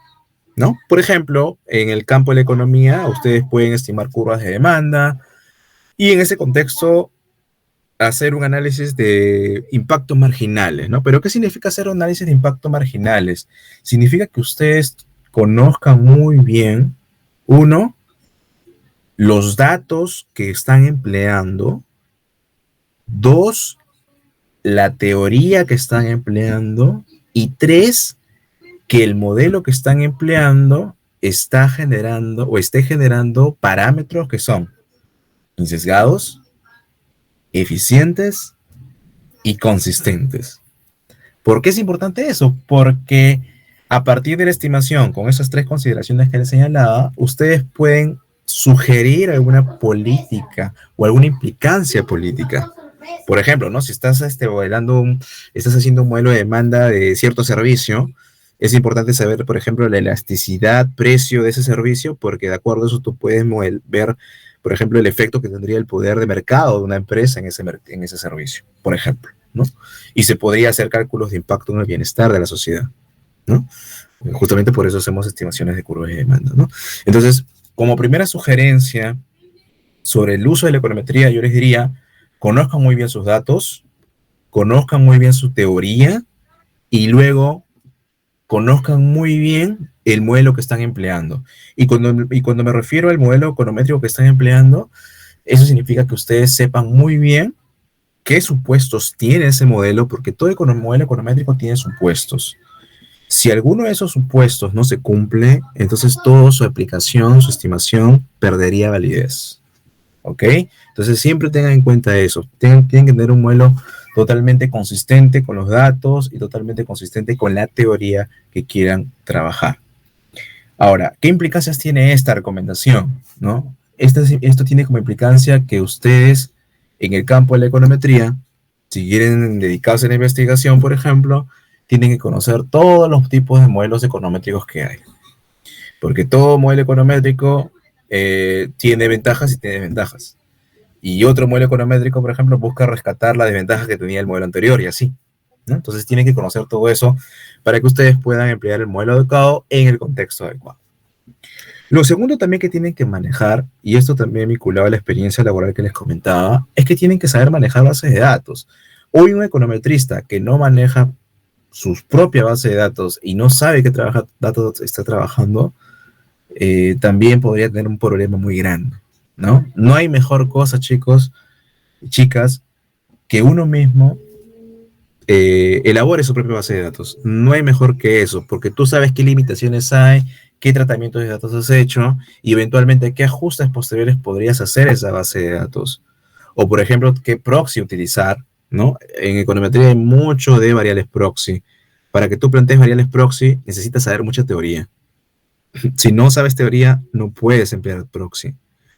Speaker 3: ¿no? Por ejemplo, en el campo de la economía, ustedes pueden estimar curvas de demanda y en ese contexto hacer un análisis de impactos marginales, ¿no? Pero ¿qué significa hacer un análisis de impactos marginales? Significa que ustedes conozcan muy bien, uno, los datos que están empleando, dos, la teoría que están empleando, y tres, que el modelo que están empleando está generando o esté generando parámetros que son insesgados, eficientes y consistentes. ¿Por qué es importante eso? Porque a partir de la estimación, con esas 3 consideraciones que les señalaba, ustedes pueden sugerir alguna política o alguna implicancia política. Por ejemplo, ¿no? Si estás estás haciendo un modelo de demanda de cierto servicio, es importante saber, por ejemplo, la elasticidad, precio de ese servicio, porque de acuerdo a eso tú puedes ver, por ejemplo, el efecto que tendría el poder de mercado de una empresa en ese servicio, por ejemplo, ¿no? Y se podría hacer cálculos de impacto en el bienestar de la sociedad, ¿no? Justamente por eso hacemos estimaciones de curvas de demanda, ¿no? Entonces, como primera sugerencia sobre el uso de la econometría, yo les diría, conozcan muy bien sus datos, conozcan muy bien su teoría y luego conozcan muy bien el modelo que están empleando. Y cuando me refiero al modelo econométrico que están empleando, eso significa que ustedes sepan muy bien qué supuestos tiene ese modelo, porque todo modelo econométrico tiene supuestos. Si alguno de esos supuestos no se cumple, entonces toda su aplicación, su estimación, perdería validez. ¿Ok? Entonces siempre tengan en cuenta eso. Tienen que tener un modelo totalmente consistente con los datos y totalmente consistente con la teoría que quieran trabajar. Ahora, ¿qué implicancias tiene esta recomendación? ¿No? Esto tiene como implicancia que ustedes en el campo de la econometría, si quieren dedicarse a la investigación, por ejemplo, tienen que conocer todos los tipos de modelos econométricos que hay. Porque todo modelo econométrico tiene ventajas y tiene desventajas. Y otro modelo econométrico, por ejemplo, busca rescatar la desventaja que tenía el modelo anterior y así, ¿no? Entonces tienen que conocer todo eso para que ustedes puedan emplear el modelo adecuado en el contexto adecuado. Lo segundo también que tienen que manejar, y esto también vinculado a la experiencia laboral que les comentaba, es que tienen que saber manejar bases de datos. Hoy un econometrista que no maneja su propia base de datos y no sabe qué datos está trabajando, también podría tener un problema muy grande, ¿no? No hay mejor cosa, chicos y chicas, que uno mismo elabore su propia base de datos. No hay mejor que eso, porque tú sabes qué limitaciones hay, qué tratamientos de datos has hecho y eventualmente qué ajustes posteriores podrías hacer a esa base de datos. O, por ejemplo, qué proxy utilizar, ¿no? En econometría hay mucho de variables proxy. Para que tú plantees variables proxy, necesitas saber mucha teoría. Si no sabes teoría, no puedes emplear proxy.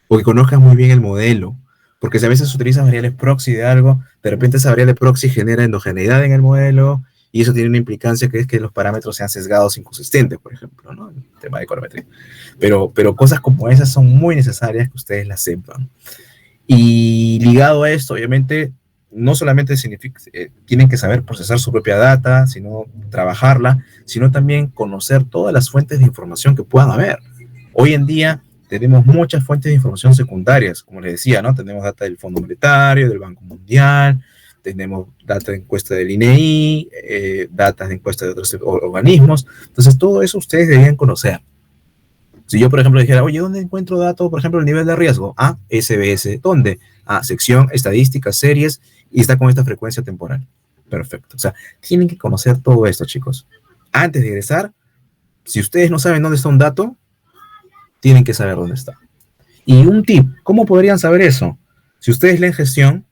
Speaker 3: O que conozcas muy bien el modelo. Porque si a veces utilizas variables proxy de algo, de repente esa variable proxy genera endogeneidad en el modelo y eso tiene una implicancia que es que los parámetros sean sesgados inconsistentes, por ejemplo, ¿no? En el tema de econometría. Pero cosas como esas son muy necesarias que ustedes las sepan. Y ligado a esto, obviamente, no solamente tienen que saber procesar su propia data, sino trabajarla, sino también conocer todas las fuentes de información que puedan haber. Hoy en día tenemos muchas fuentes de información secundarias, como les decía, ¿no? Tenemos data del Fondo Monetario, del Banco Mundial, tenemos data de encuesta del INEI, datas de encuesta de otros organismos. Entonces, todo eso ustedes deberían conocer. Si yo, por ejemplo, dijera, oye, ¿dónde encuentro datos, por ejemplo, el nivel de riesgo? Ah, SBS. ¿Dónde? Ah, sección, estadísticas, series, y está con esta frecuencia temporal. Perfecto. O sea, tienen que conocer todo esto, chicos. Antes de ingresar, si ustedes no saben dónde está un dato, tienen que saber dónde está. Y un tip, ¿cómo podrían saber eso? Si ustedes leen gestión,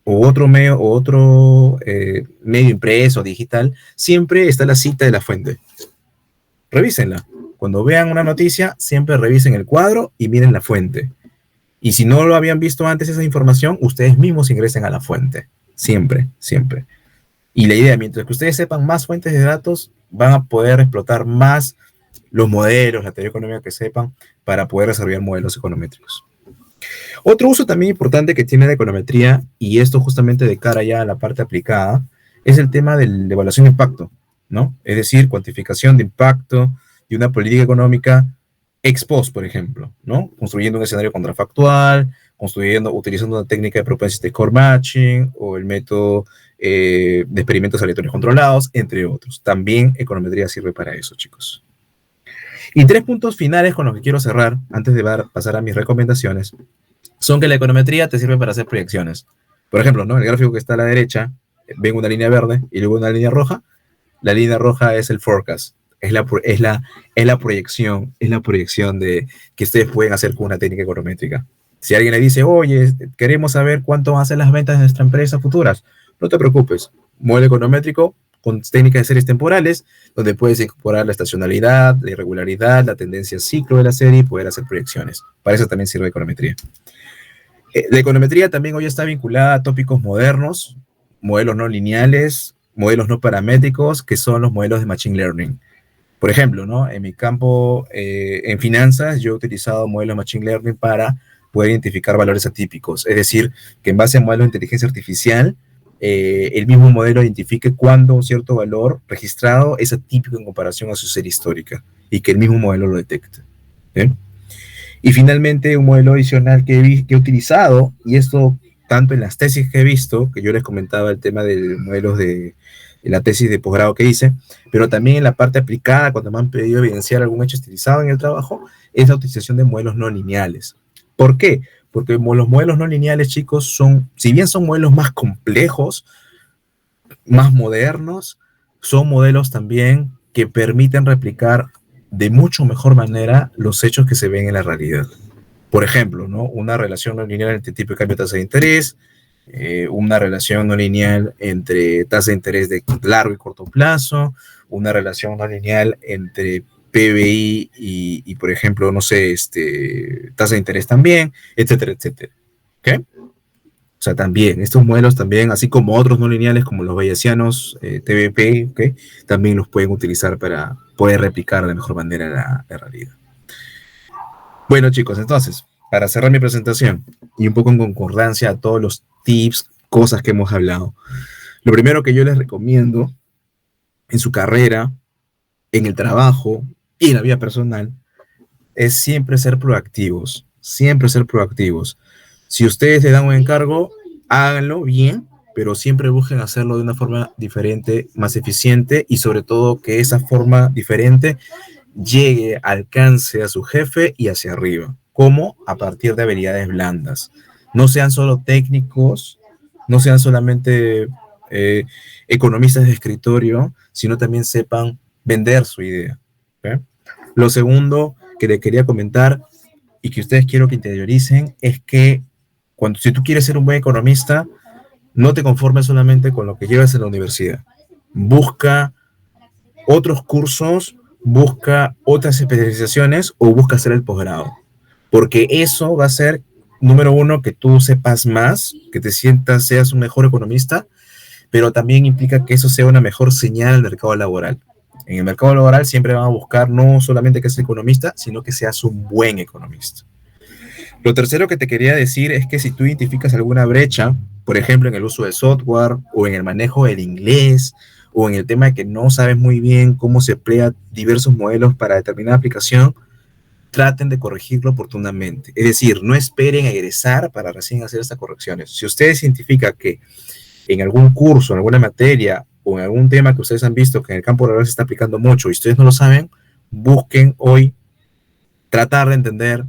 Speaker 3: o otro medio impreso, digital, siempre está la cita de la fuente. Revísenla. Cuando vean una noticia, siempre revisen el cuadro y miren la fuente. Y si no lo habían visto antes esa información, ustedes mismos ingresen a la fuente. Siempre, siempre. Y la idea, mientras que ustedes sepan más fuentes de datos, van a poder explotar más los modelos, la teoría económica que sepan, para poder desarrollar modelos econométricos. Otro uso también importante que tiene la econometría, y esto justamente de cara ya a la parte aplicada, es el tema de la evaluación de impacto, ¿no? Es decir, cuantificación de impacto de una política económica ex post, por ejemplo, ¿no? Construyendo un escenario contrafactual, utilizando una técnica de propensity score matching o el método de experimentos aleatorios controlados, entre otros. También econometría sirve para eso, chicos. Y 3 puntos finales con los que quiero cerrar, antes de pasar a mis recomendaciones, son que la econometría te sirve para hacer proyecciones. Por ejemplo, ¿no? El gráfico que está a la derecha, ven una línea verde y luego una línea roja. La línea roja es el forecast, es la proyección de que ustedes pueden hacer con una técnica econométrica. Si alguien le dice, oye, queremos saber cuánto van a ser las ventas de nuestra empresa futuras, no te preocupes, modelo econométrico con técnicas de series temporales, donde puedes incorporar la estacionalidad, la irregularidad, la tendencia ciclo de la serie y poder hacer proyecciones. Para eso también sirve la econometría. La econometría también hoy está vinculada a tópicos modernos, modelos no lineales, modelos no paramétricos, que son los modelos de Machine Learning. Por ejemplo, ¿no? En mi campo, en finanzas, yo he utilizado modelos de Machine Learning para poder identificar valores atípicos. Es decir, que en base a modelos de inteligencia artificial, el mismo modelo identifique cuándo un cierto valor registrado es atípico en comparación a su serie histórica y que el mismo modelo lo detecte. ¿Bien? Y finalmente, un modelo adicional que he utilizado, y esto tanto en las tesis que he visto, que yo les comentaba el tema de modelos de la tesis de posgrado que hice, pero también en la parte aplicada, cuando me han pedido evidenciar algún hecho estilizado en el trabajo, es la utilización de modelos no lineales. ¿Por qué? Porque los modelos no lineales, chicos, si bien son modelos más complejos, más modernos, son modelos también que permiten replicar de mucho mejor manera los hechos que se ven en la realidad. Por ejemplo, ¿no? Una relación no lineal entre tipo de cambio de tasa de interés, una relación no lineal entre tasa de interés de largo y corto plazo, una relación no lineal entre PBI y por ejemplo, no sé, tasa de interés también, etcétera, etcétera. ¿Ok? O sea, también, estos modelos también, así como otros no lineales como los bayesianos, TBP, ¿okay? También los pueden utilizar para poder replicar de mejor manera la realidad. Bueno, chicos, entonces, para cerrar mi presentación y un poco en concordancia a todos los tips, cosas que hemos hablado, lo primero que yo les recomiendo en su carrera, en el trabajo y en la vida personal es siempre ser proactivos, siempre ser proactivos. Si ustedes le dan un encargo, háganlo bien, pero siempre busquen hacerlo de una forma diferente, más eficiente y sobre todo que esa forma diferente llegue, alcance a su jefe y hacia arriba. ¿Cómo? A partir de habilidades blandas. No sean solo técnicos, no sean solamente economistas de escritorio, sino también sepan vender su idea. ¿Okay? Lo segundo que le quería comentar y que ustedes quiero que interioricen es que si tú quieres ser un buen economista, no te conformes solamente con lo que llevas en la universidad. Busca otros cursos, busca otras especializaciones o busca hacer el posgrado. Porque eso va a ser, número uno, que tú sepas más, que te sientas, seas un mejor economista, pero también implica que eso sea una mejor señal al mercado laboral. En el mercado laboral siempre van a buscar no solamente que seas economista, sino que seas un buen economista. Lo tercero que te quería decir es que si tú identificas alguna brecha, por ejemplo, en el uso del software o en el manejo del inglés o en el tema de que no sabes muy bien cómo se emplean diversos modelos para determinada aplicación, traten de corregirlo oportunamente. Es decir, no esperen a egresar para recién hacer estas correcciones. Si ustedes identifican que en algún curso, en alguna materia o en algún tema que ustedes han visto que en el campo laboral se está aplicando mucho y ustedes no lo saben, busquen hoy tratar de entender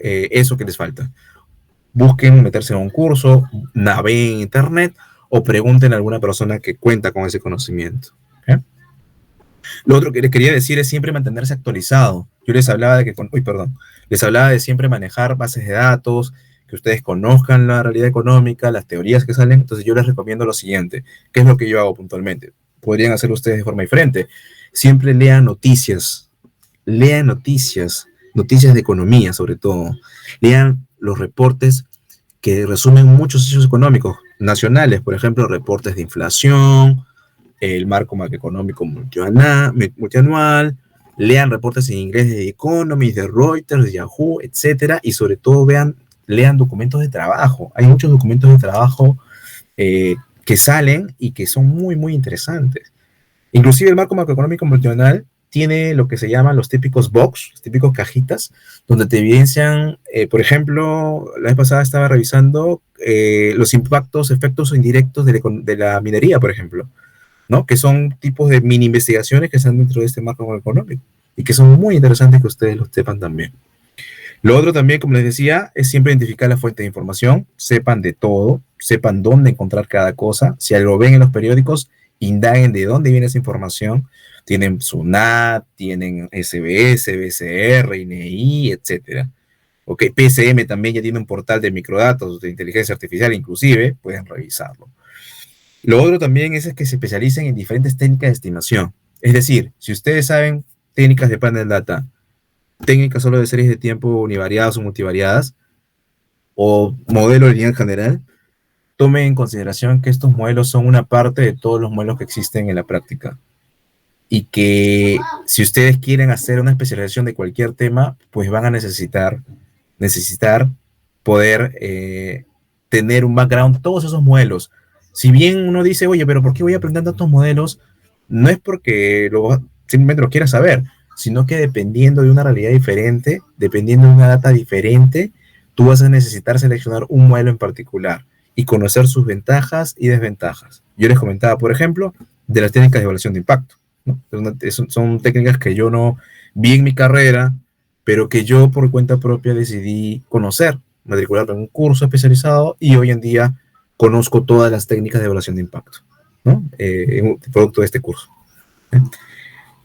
Speaker 3: eso que les falta. Busquen meterse en un curso, naveguen en internet o pregunten a alguna persona que cuenta con ese conocimiento. ¿Okay? Lo otro que les quería decir es siempre mantenerse actualizado. Yo les hablaba de que, les hablaba de siempre manejar bases de datos, que ustedes conozcan la realidad económica, las teorías que salen. Entonces yo les recomiendo lo siguiente, que es lo que yo hago puntualmente. Podrían hacerlo ustedes de forma diferente. Siempre lean noticias de economía sobre todo. Lean los reportes que resumen muchos hechos económicos nacionales, por ejemplo, reportes de inflación, el marco macroeconómico multianual, lean reportes en inglés de The Economist, de Reuters, de Yahoo, etcétera, y sobre todo lean documentos de trabajo. Hay muchos documentos de trabajo que salen y que son muy, muy interesantes. Inclusive el marco macroeconómico multianual tiene lo que se llaman los típicos box, los típicos cajitas, donde te evidencian, por ejemplo, la vez pasada estaba revisando los efectos indirectos de la minería, por ejemplo, ¿no? Que son tipos de mini investigaciones que están dentro de este marco económico y que son muy interesantes que ustedes lo sepan también. Lo otro también, como les decía, es siempre identificar la fuente de información, sepan de todo, sepan dónde encontrar cada cosa. Si algo ven en los periódicos, indaguen de dónde viene esa información. Tienen SUNAT, tienen SBS, BCR, INEI, etcétera. Ok, PSM también ya tiene un portal de microdatos, de inteligencia artificial, inclusive, pueden revisarlo. Lo otro también es que se especialicen en diferentes técnicas de estimación. Es decir, si ustedes saben técnicas de panel data, técnicas solo de series de tiempo univariadas o multivariadas, o modelo lineal general, tomen en consideración que estos modelos son una parte de todos los modelos que existen en la práctica. Y que si ustedes quieren hacer una especialización de cualquier tema, pues van a necesitar poder tener un background, todos esos modelos. Si bien uno dice, oye, pero ¿por qué voy a aprender tantos modelos? No es porque simplemente lo quiera saber, sino que dependiendo de una realidad diferente, dependiendo de una data diferente, tú vas a necesitar seleccionar un modelo en particular y conocer sus ventajas y desventajas. Yo les comentaba, por ejemplo, de las técnicas de evaluación de impacto, ¿no? Son técnicas que yo no vi en mi carrera, pero que yo por cuenta propia decidí conocer, matricularme en un curso especializado y hoy en día conozco todas las técnicas de evaluación de impacto, ¿no? Producto de este curso.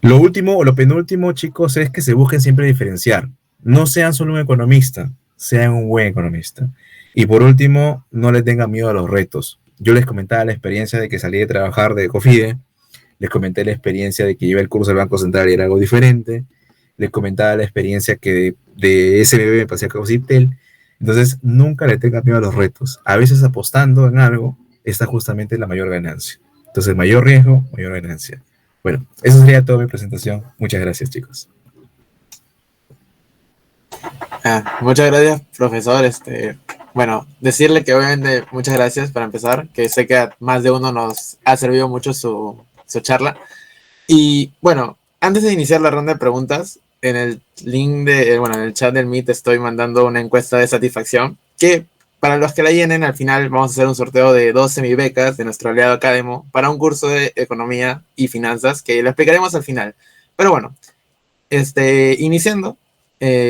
Speaker 3: Lo último o lo penúltimo, chicos, es que se busquen siempre diferenciar. No sean solo un economista, sean un buen economista. Y por último, no le tengan miedo a los retos. Yo les comentaba la experiencia de que salí de trabajar de Cofide, les comenté la experiencia de que llevé el curso del Banco Central y era algo diferente, les comentaba la experiencia que de SBB me pasé a Cosiptel. Entonces, nunca le tengan miedo a los retos. A veces apostando en algo está justamente la mayor ganancia. Entonces, mayor riesgo, mayor ganancia. Bueno, eso sería toda mi presentación. Muchas gracias, chicos.
Speaker 2: Muchas gracias, profesor. Bueno, decirle que obviamente muchas gracias para empezar, que sé que a más de uno nos ha servido mucho su charla. Y bueno, antes de iniciar la ronda de preguntas, en el link en el chat del Meet estoy mandando una encuesta de satisfacción que para los que la llenen, al final vamos a hacer un sorteo de 2 semibecas de nuestro aliado Academo para un curso de economía y finanzas que lo explicaremos al final. Pero bueno, iniciando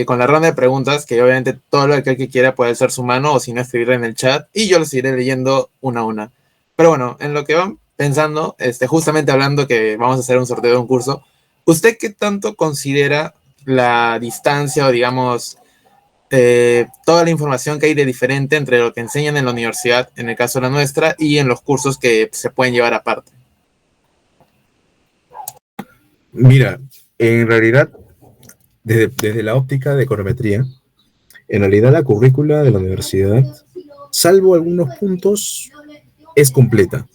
Speaker 2: con la ronda de preguntas, que obviamente todo lo que quiera puede ser su mano o si no escribir en el chat y yo los iré leyendo una a una. Pero bueno, en lo que van pensando, justamente hablando que vamos a hacer un sorteo de un curso, ¿usted qué tanto considera la distancia o digamos toda la información que hay de diferente entre lo que enseñan en la universidad, en el caso de la nuestra, y en los cursos que se pueden llevar aparte?
Speaker 3: Mira, en realidad, desde la óptica de econometría, en realidad la currícula de la universidad, salvo algunos puntos, es completa.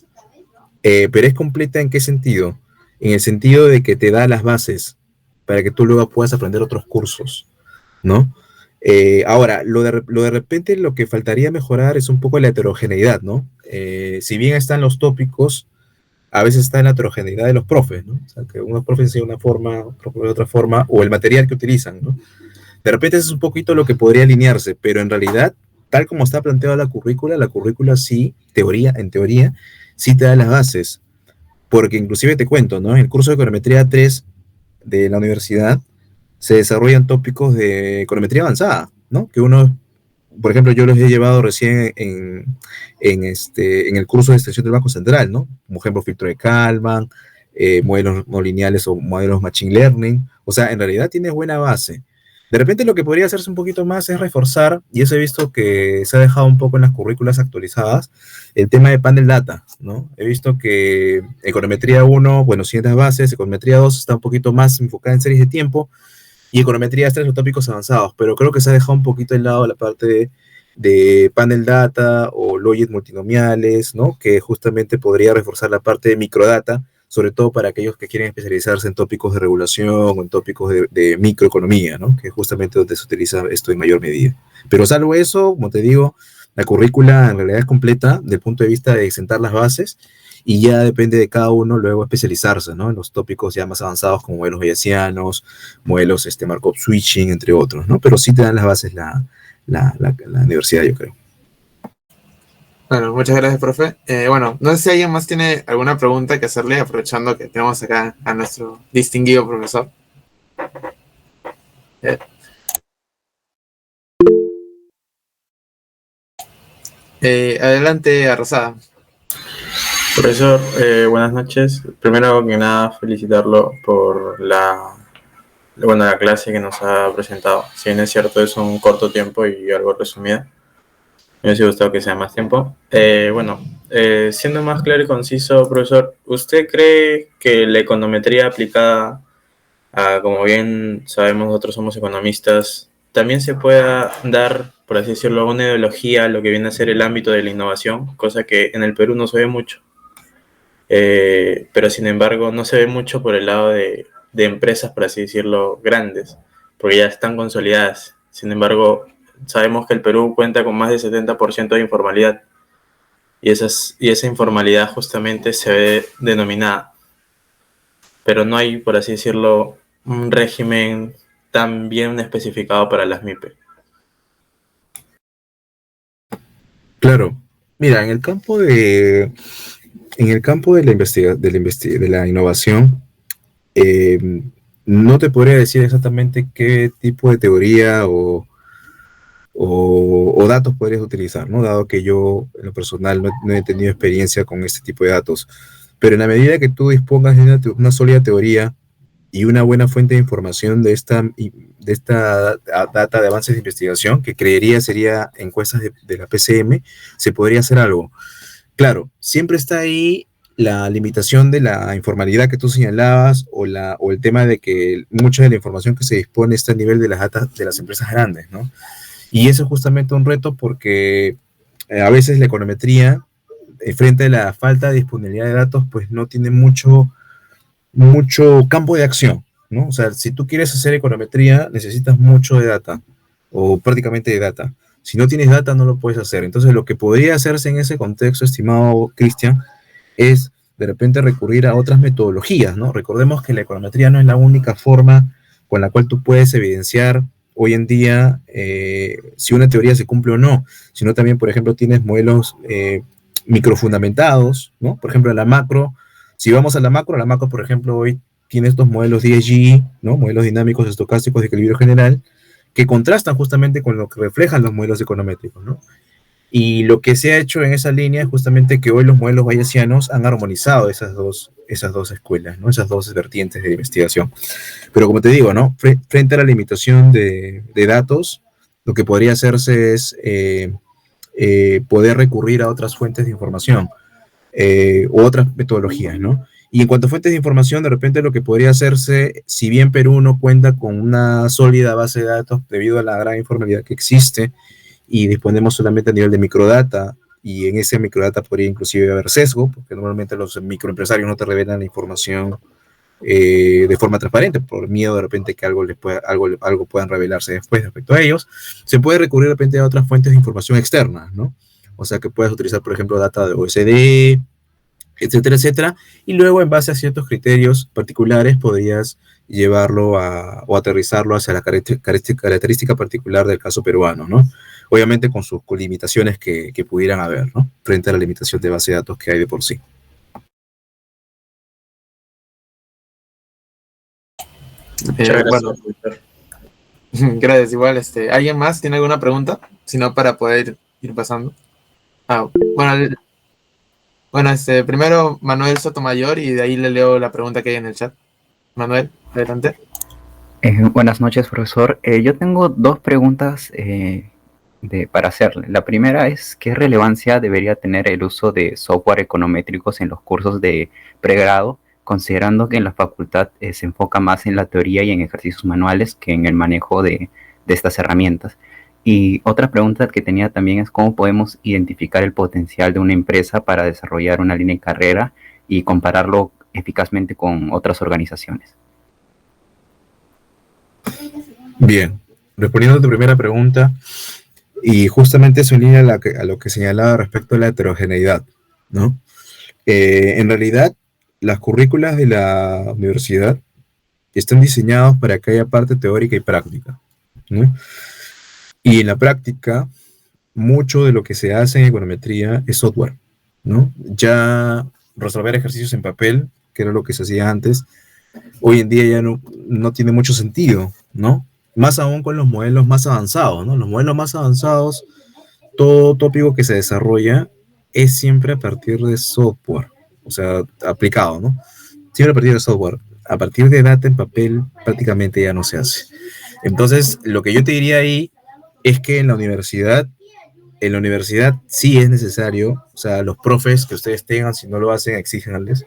Speaker 3: Pero es completa ¿en qué sentido? En el sentido de que te da las bases para que tú luego puedas aprender otros cursos, ¿no? Ahora, lo de repente lo que faltaría mejorar es un poco la heterogeneidad, ¿no? Si bien están los tópicos, a veces está en la heterogeneidad de los profes, ¿no? O sea, que unos profes enseñan de una forma, otros de otra forma, o el material que utilizan, ¿no? De repente eso es un poquito lo que podría alinearse, pero en realidad, tal como está planteada la currícula sí, en teoría, sí te da las bases, porque inclusive te cuento, ¿no? En el curso de econometría 3 de la universidad se desarrollan tópicos de econometría avanzada, ¿no? Que uno, por ejemplo, yo los he llevado recién en el curso de extensión del Banco Central, ¿no? Como ejemplo, filtro de Kalman, modelos no lineales o modelos machine learning. O sea, en realidad tienes buena base. De repente lo que podría hacerse un poquito más es reforzar, y eso he visto que se ha dejado un poco en las currículas actualizadas, el tema de panel data, ¿no? He visto que econometría 1, bueno, ciertas bases, econometría 2 está un poquito más enfocada en series de tiempo, y econometría 3 los tópicos avanzados, pero creo que se ha dejado un poquito de lado la parte de panel data o logit multinomiales, ¿no? Que justamente podría reforzar la parte de microdata, sobre todo para aquellos que quieren especializarse en tópicos de regulación o en tópicos de microeconomía, ¿no? Que es justamente donde se utiliza esto en mayor medida. Pero salvo eso, como te digo, la currícula en realidad es completa desde el punto de vista de sentar las bases y ya depende de cada uno luego especializarse, ¿no? En los tópicos ya más avanzados como modelos bayesianos, modelos Markov switching, entre otros, ¿no? Pero sí te dan las bases la universidad, yo creo.
Speaker 2: Bueno, muchas gracias, profe. Bueno, no sé si alguien más tiene alguna pregunta que hacerle, aprovechando que tenemos acá a nuestro distinguido profesor. Adelante, Arrasada.
Speaker 4: Profesor, buenas noches. Primero que nada, felicitarlo por la clase que nos ha presentado. Si bien es cierto, es un corto tiempo y algo resumida. Me hubiese gustado que sea más tiempo. Siendo más claro y conciso, profesor, ¿usted cree que la econometría aplicada como bien sabemos, nosotros somos economistas, también se pueda dar, por así decirlo, una ideología a lo que viene a ser el ámbito de la innovación, cosa que en el Perú no se ve mucho? Pero sin embargo no se ve mucho por el lado de empresas, por así decirlo, grandes, porque ya están consolidadas. Sin embargo, sabemos que el Perú cuenta con más del 70% de informalidad, y esa informalidad justamente se ve denominada, pero no hay, por así decirlo, un régimen tan bien especificado para las MIPE.
Speaker 3: Claro, mira, en el campo de la innovación, no te podría decir exactamente qué tipo de teoría o datos podrías utilizar, ¿no? Dado que yo, en lo personal, no he tenido experiencia con este tipo de datos. Pero en la medida que tú dispongas de una sólida teoría y una buena fuente de información de esta data de avances de investigación, que creería sería encuestas de la PCM, se podría hacer algo. Claro, siempre está ahí la limitación de la informalidad que tú señalabas o el tema de que mucha de la información que se dispone está a nivel de las datas de las empresas grandes, ¿no? Y eso es justamente un reto porque a veces la econometría, frente a la falta de disponibilidad de datos, pues no tiene mucho campo de acción, ¿no? O sea, si tú quieres hacer econometría, necesitas mucho de data, o prácticamente de data. Si no tienes data, no lo puedes hacer. Entonces, lo que podría hacerse en ese contexto, estimado Cristian, es de repente recurrir a otras metodologías, ¿no? Recordemos que la econometría no es la única forma con la cual tú puedes evidenciar hoy en día si una teoría se cumple o no, sino también, por ejemplo, tienes modelos microfundamentados, ¿no? Por ejemplo, si vamos a la macro, por ejemplo, hoy tiene estos modelos DSG, ¿no? Modelos dinámicos estocásticos de equilibrio general, que contrastan justamente con lo que reflejan los modelos econométricos, ¿no? Y lo que se ha hecho en esa línea es justamente que hoy los modelos bayesianos han armonizado esas dos escuelas, ¿no? Esas dos vertientes de investigación. Pero como te digo, ¿no? Frente a la limitación de datos, lo que podría hacerse es poder recurrir a otras fuentes de información u otras metodologías, ¿no? Y en cuanto a fuentes de información, de repente lo que podría hacerse, si bien Perú no cuenta con una sólida base de datos debido a la gran informalidad que existe y disponemos solamente a nivel de microdata, y en ese microdata podría inclusive haber sesgo, porque normalmente los microempresarios no te revelan la información de forma transparente, por miedo de repente que algo puedan revelarse después respecto a ellos, se puede recurrir de repente a otras fuentes de información externas, ¿no? O sea que puedes utilizar, por ejemplo, data de OECD, etcétera, etcétera, y luego en base a ciertos criterios particulares podrías llevarlo o aterrizarlo hacia la característica particular del caso peruano, ¿no? Obviamente con sus limitaciones que pudieran haber, ¿no? Frente a la limitación de base de datos que hay de por sí.
Speaker 4: Muchas gracias,
Speaker 2: Bueno, gracias. Igual, ¿alguien más tiene alguna pregunta? Si no, para poder ir pasando. Bueno, primero Manuel Sotomayor y de ahí le leo la pregunta que hay en el chat. Manuel, adelante.
Speaker 5: Buenas noches, profesor. Yo tengo dos preguntas para hacerle. La primera es, ¿qué relevancia debería tener el uso de software econométricos en los cursos de pregrado, considerando que en la facultad se enfoca más en la teoría y en ejercicios manuales que en el manejo de estas herramientas? Y otra pregunta que tenía también es, ¿cómo podemos identificar el potencial de una empresa para desarrollar una línea de carrera y compararlo eficazmente con otras organizaciones?
Speaker 3: Bien, respondiendo a tu primera pregunta, y justamente eso en línea a lo que señalaba respecto a la heterogeneidad, ¿no? En realidad, las currículas de la universidad están diseñadas para que haya parte teórica y práctica, ¿no? Y en la práctica, mucho de lo que se hace en econometría es software, ¿no? Ya resolver ejercicios en papel, que era lo que se hacía antes, hoy en día ya no tiene mucho sentido, ¿no? Más aún con los modelos más avanzados, ¿no? Los modelos más avanzados, todo tópico que se desarrolla es siempre a partir de software, o sea, aplicado, ¿no? Siempre a partir de software. A partir de data en papel prácticamente ya no se hace. Entonces, lo que yo te diría ahí es que en la universidad sí es necesario, o sea, los profes que ustedes tengan, si no lo hacen, exíjanles.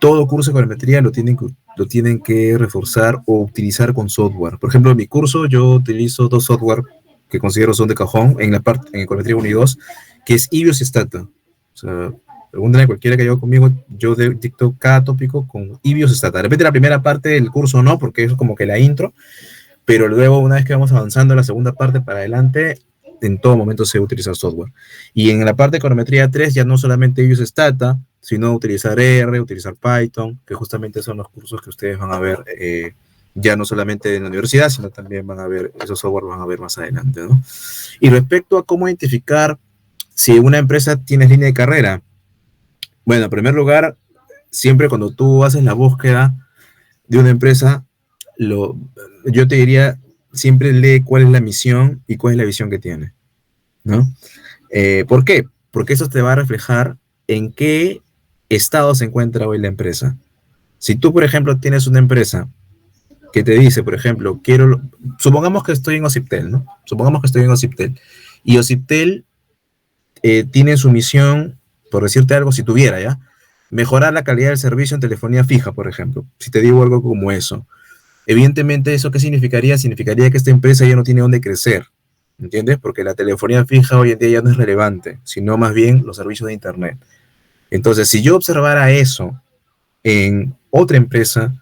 Speaker 3: Todo curso de econometría lo tienen que reforzar o utilizar con software. Por ejemplo, en mi curso yo utilizo dos software que considero son de cajón en econometría 1 y 2, que es IBIOS y Stata. O sea, pregúntale a cualquiera que lleve conmigo, yo dicto cada tópico con IBIOS y Stata. De repente la primera parte del curso no, porque es como que la intro, pero luego una vez que vamos avanzando la segunda parte para adelante, en todo momento se utiliza software. Y en la parte de econometría 3 ya no solamente IBIOS y Stata, sino utilizar R, utilizar Python, que justamente son los cursos que ustedes van a ver ya no solamente en la universidad, sino también van a ver, esos software van a ver más adelante, ¿no? Y respecto a cómo identificar si una empresa tiene línea de carrera, bueno, en primer lugar, siempre cuando tú haces la búsqueda de una empresa, yo te diría, siempre lee cuál es la misión y cuál es la visión que tiene, ¿no? ¿Por qué? Porque eso te va a reflejar en qué estado se encuentra hoy la empresa. Si tú, por ejemplo, tienes una empresa que te dice, por ejemplo, supongamos que estoy en Ociptel, ¿no? Supongamos que estoy en Ociptel, y Ociptel tiene su misión, por decirte algo, si tuviera, ¿ya? Mejorar la calidad del servicio en telefonía fija, por ejemplo. Si te digo algo como eso. Evidentemente, ¿eso qué significaría? Significaría que esta empresa ya no tiene dónde crecer, ¿entiendes? Porque la telefonía fija hoy en día ya no es relevante, sino más bien los servicios de Internet. Entonces, si yo observara eso en otra empresa,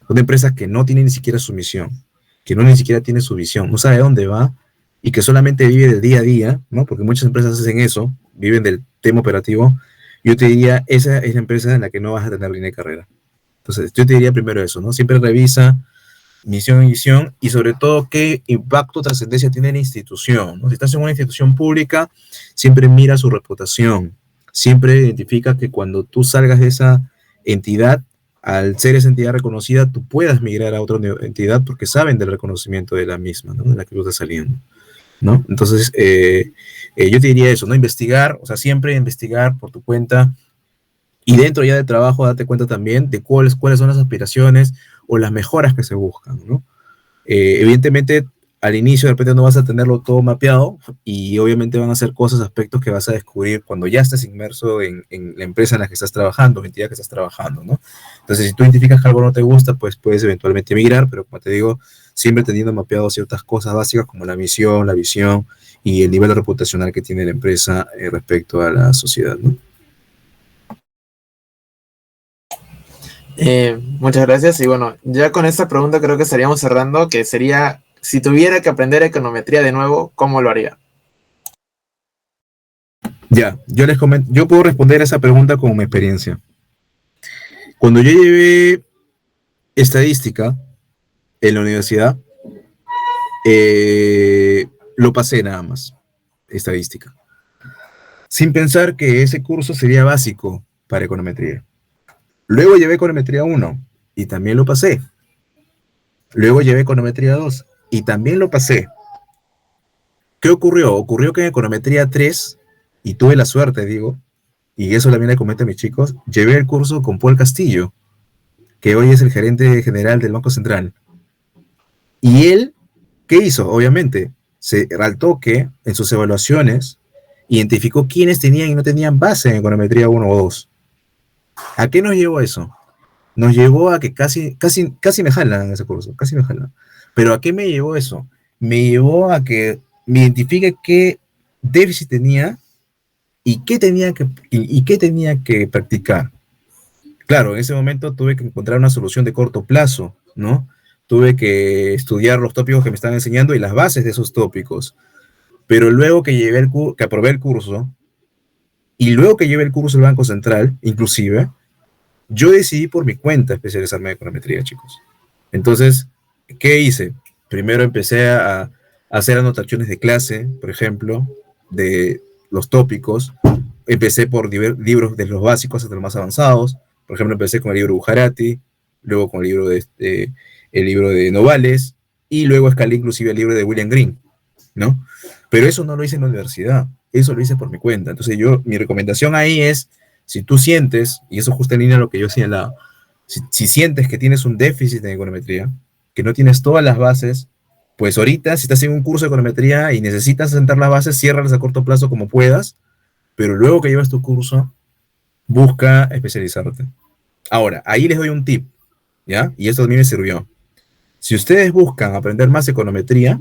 Speaker 3: una empresa que no tiene ni siquiera su misión, que no ni siquiera tiene su visión, no sabe dónde va y que solamente vive del día a día, ¿no? Porque muchas empresas hacen eso, viven del tema operativo, yo te diría, esa es la empresa en la que no vas a tener línea de carrera. Entonces, yo te diría primero eso, ¿no? Siempre revisa misión y visión, y sobre todo qué impacto o trascendencia tiene la institución, ¿no? Si estás en una institución pública, siempre mira su reputación, siempre identifica que cuando tú salgas de esa entidad, al ser esa entidad reconocida, tú puedas migrar a otra entidad porque saben del reconocimiento de la misma, ¿no? De la que tú estás saliendo, ¿no? Entonces, yo te diría eso, ¿no? Investigar, o sea, siempre investigar por tu cuenta, y dentro ya del trabajo, date cuenta también de cuáles son las aspiraciones o las mejoras que se buscan, ¿no? Evidentemente, al inicio de repente no vas a tenerlo todo mapeado y obviamente van a ser cosas, aspectos que vas a descubrir cuando ya estés inmerso en la empresa en la que estás trabajando, en la entidad que estás trabajando, ¿no? Entonces, si tú identificas que algo no te gusta, pues puedes eventualmente emigrar, pero como te digo, siempre teniendo mapeado ciertas cosas básicas como la misión, la visión y el nivel reputacional que tiene la empresa respecto a la sociedad, ¿no?
Speaker 2: Muchas gracias. Y bueno, ya con esta pregunta creo que estaríamos cerrando, que sería, si tuviera que aprender econometría de nuevo, ¿cómo lo haría?
Speaker 3: Ya, yo les comento, yo puedo responder a esa pregunta con mi experiencia. Cuando yo llevé estadística en la universidad, lo pasé nada más, estadística, sin pensar que ese curso sería básico para econometría. Luego llevé econometría 1 y también lo pasé. Luego llevé econometría 2 y también lo pasé. ¿Qué ocurrió? Ocurrió que en econometría 3, y tuve la suerte, digo, y eso también le comento a mis chicos, llevé el curso con Paul Castillo, que hoy es el gerente general del Banco Central. Y él, ¿qué hizo? Obviamente, al toque, en sus evaluaciones, identificó quiénes tenían y no tenían base en econometría 1 o 2. ¿A qué nos llevó eso? Nos llevó a que casi me jalan en ese curso, casi me jalan. Pero ¿a qué me llevó eso? Me llevó a que me identifique qué déficit tenía y qué tenía que practicar. Claro, en ese momento tuve que encontrar una solución de corto plazo, ¿no? Tuve que estudiar los tópicos que me están enseñando y las bases de esos tópicos. Pero luego que aprobé el curso, y luego que llevé el curso del Banco Central, inclusive, yo decidí por mi cuenta especializarme en econometría, chicos. Entonces, ¿qué hice? Primero empecé a hacer anotaciones de clase, por ejemplo, de los tópicos. Empecé por libros de los básicos hasta los más avanzados. Por ejemplo, empecé con el libro Bujarati, luego con el libro de Novales, y luego escalé inclusive el libro de William Green, ¿no? Pero eso no lo hice en la universidad, eso lo hice por mi cuenta. Entonces mi recomendación ahí es, si tú sientes, y eso justo en línea a lo que yo señalaba, si sientes que tienes un déficit en econometría, que no tienes todas las bases, pues ahorita, si estás en un curso de econometría y necesitas sentar las bases, ciérralas a corto plazo como puedas, pero luego que llevas tu curso, busca especializarte. Ahora, ahí les doy un tip, ¿ya? Y esto a mí me sirvió. Si ustedes buscan aprender más econometría,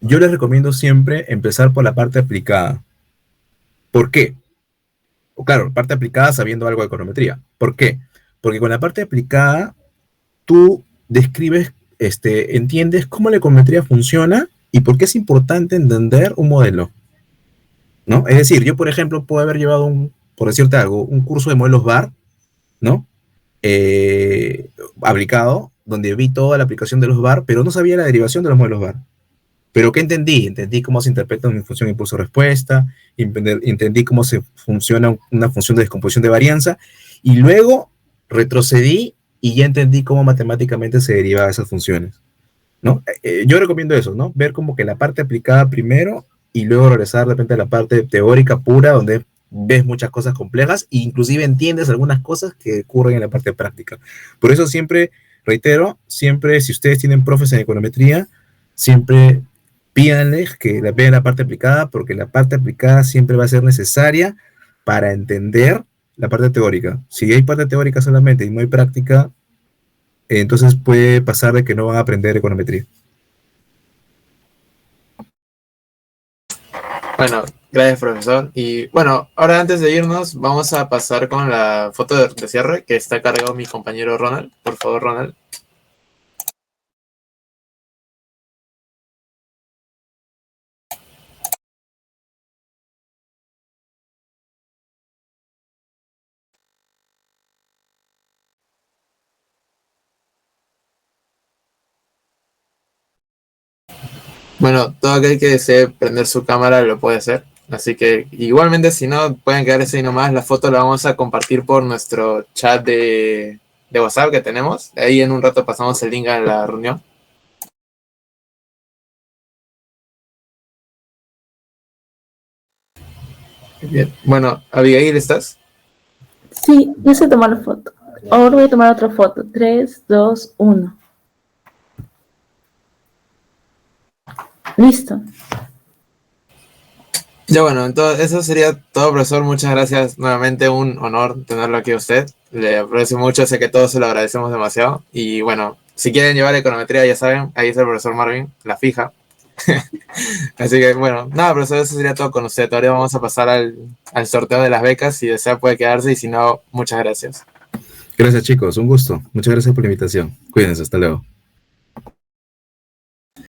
Speaker 3: yo les recomiendo siempre empezar por la parte aplicada. ¿Por qué? Claro, parte aplicada sabiendo algo de econometría. ¿Por qué? Porque con la parte aplicada, tú describes, entiendes cómo la econometría funciona y por qué es importante entender un modelo, ¿no? Es decir, yo, por ejemplo, puedo haber llevado por decirte algo, un curso de modelos VAR, ¿no? Aplicado, donde vi toda la aplicación de los VAR, pero no sabía la derivación de los modelos VAR. ¿Pero qué entendí? Entendí cómo se interpreta una función impulso-respuesta, entendí cómo se funciona una función de descomposición de varianza, y luego retrocedí y ya entendí cómo matemáticamente se derivaban esas funciones, ¿no? Yo recomiendo eso, ¿no? Ver como que la parte aplicada primero y luego regresar de repente a la parte teórica pura, donde es ves muchas cosas complejas e inclusive entiendes algunas cosas que ocurren en la parte práctica. Por eso siempre, reitero, siempre si ustedes tienen profes en econometría, siempre pídanles que vean la parte aplicada, porque la parte aplicada siempre va a ser necesaria para entender la parte teórica. Si hay parte teórica solamente y no hay práctica, entonces puede pasar de que no van a aprender econometría.
Speaker 2: Bueno, gracias, profesor. Y bueno, ahora antes de irnos, vamos a pasar con la foto de cierre que está cargado mi compañero Ronald. Por favor, Ronald. Bueno, todo aquel que desee prender su cámara lo puede hacer. Así que igualmente si no, pueden quedarse ahí nomás. La foto la vamos a compartir por nuestro chat de WhatsApp que tenemos. Ahí en un rato pasamos el link a la reunión. Bien. Bueno, Abigail, ¿estás?
Speaker 6: Sí, ya se tomó la foto. Ahora voy a tomar otra foto. 3, 2, 1. Listo.
Speaker 2: Ya bueno, entonces eso sería todo, profesor. Muchas gracias. Nuevamente un honor tenerlo aquí a usted. Le aprecio mucho, sé que todos se lo agradecemos demasiado. Y bueno, si quieren llevar econometría, ya saben, ahí está el profesor Marvin, la fija. Así que bueno, nada, profesor, eso sería todo con usted. Ahora vamos a pasar al sorteo de las becas. Si desea puede quedarse y si no, muchas gracias.
Speaker 3: Gracias, chicos, un gusto. Muchas gracias por la invitación. Cuídense, hasta luego.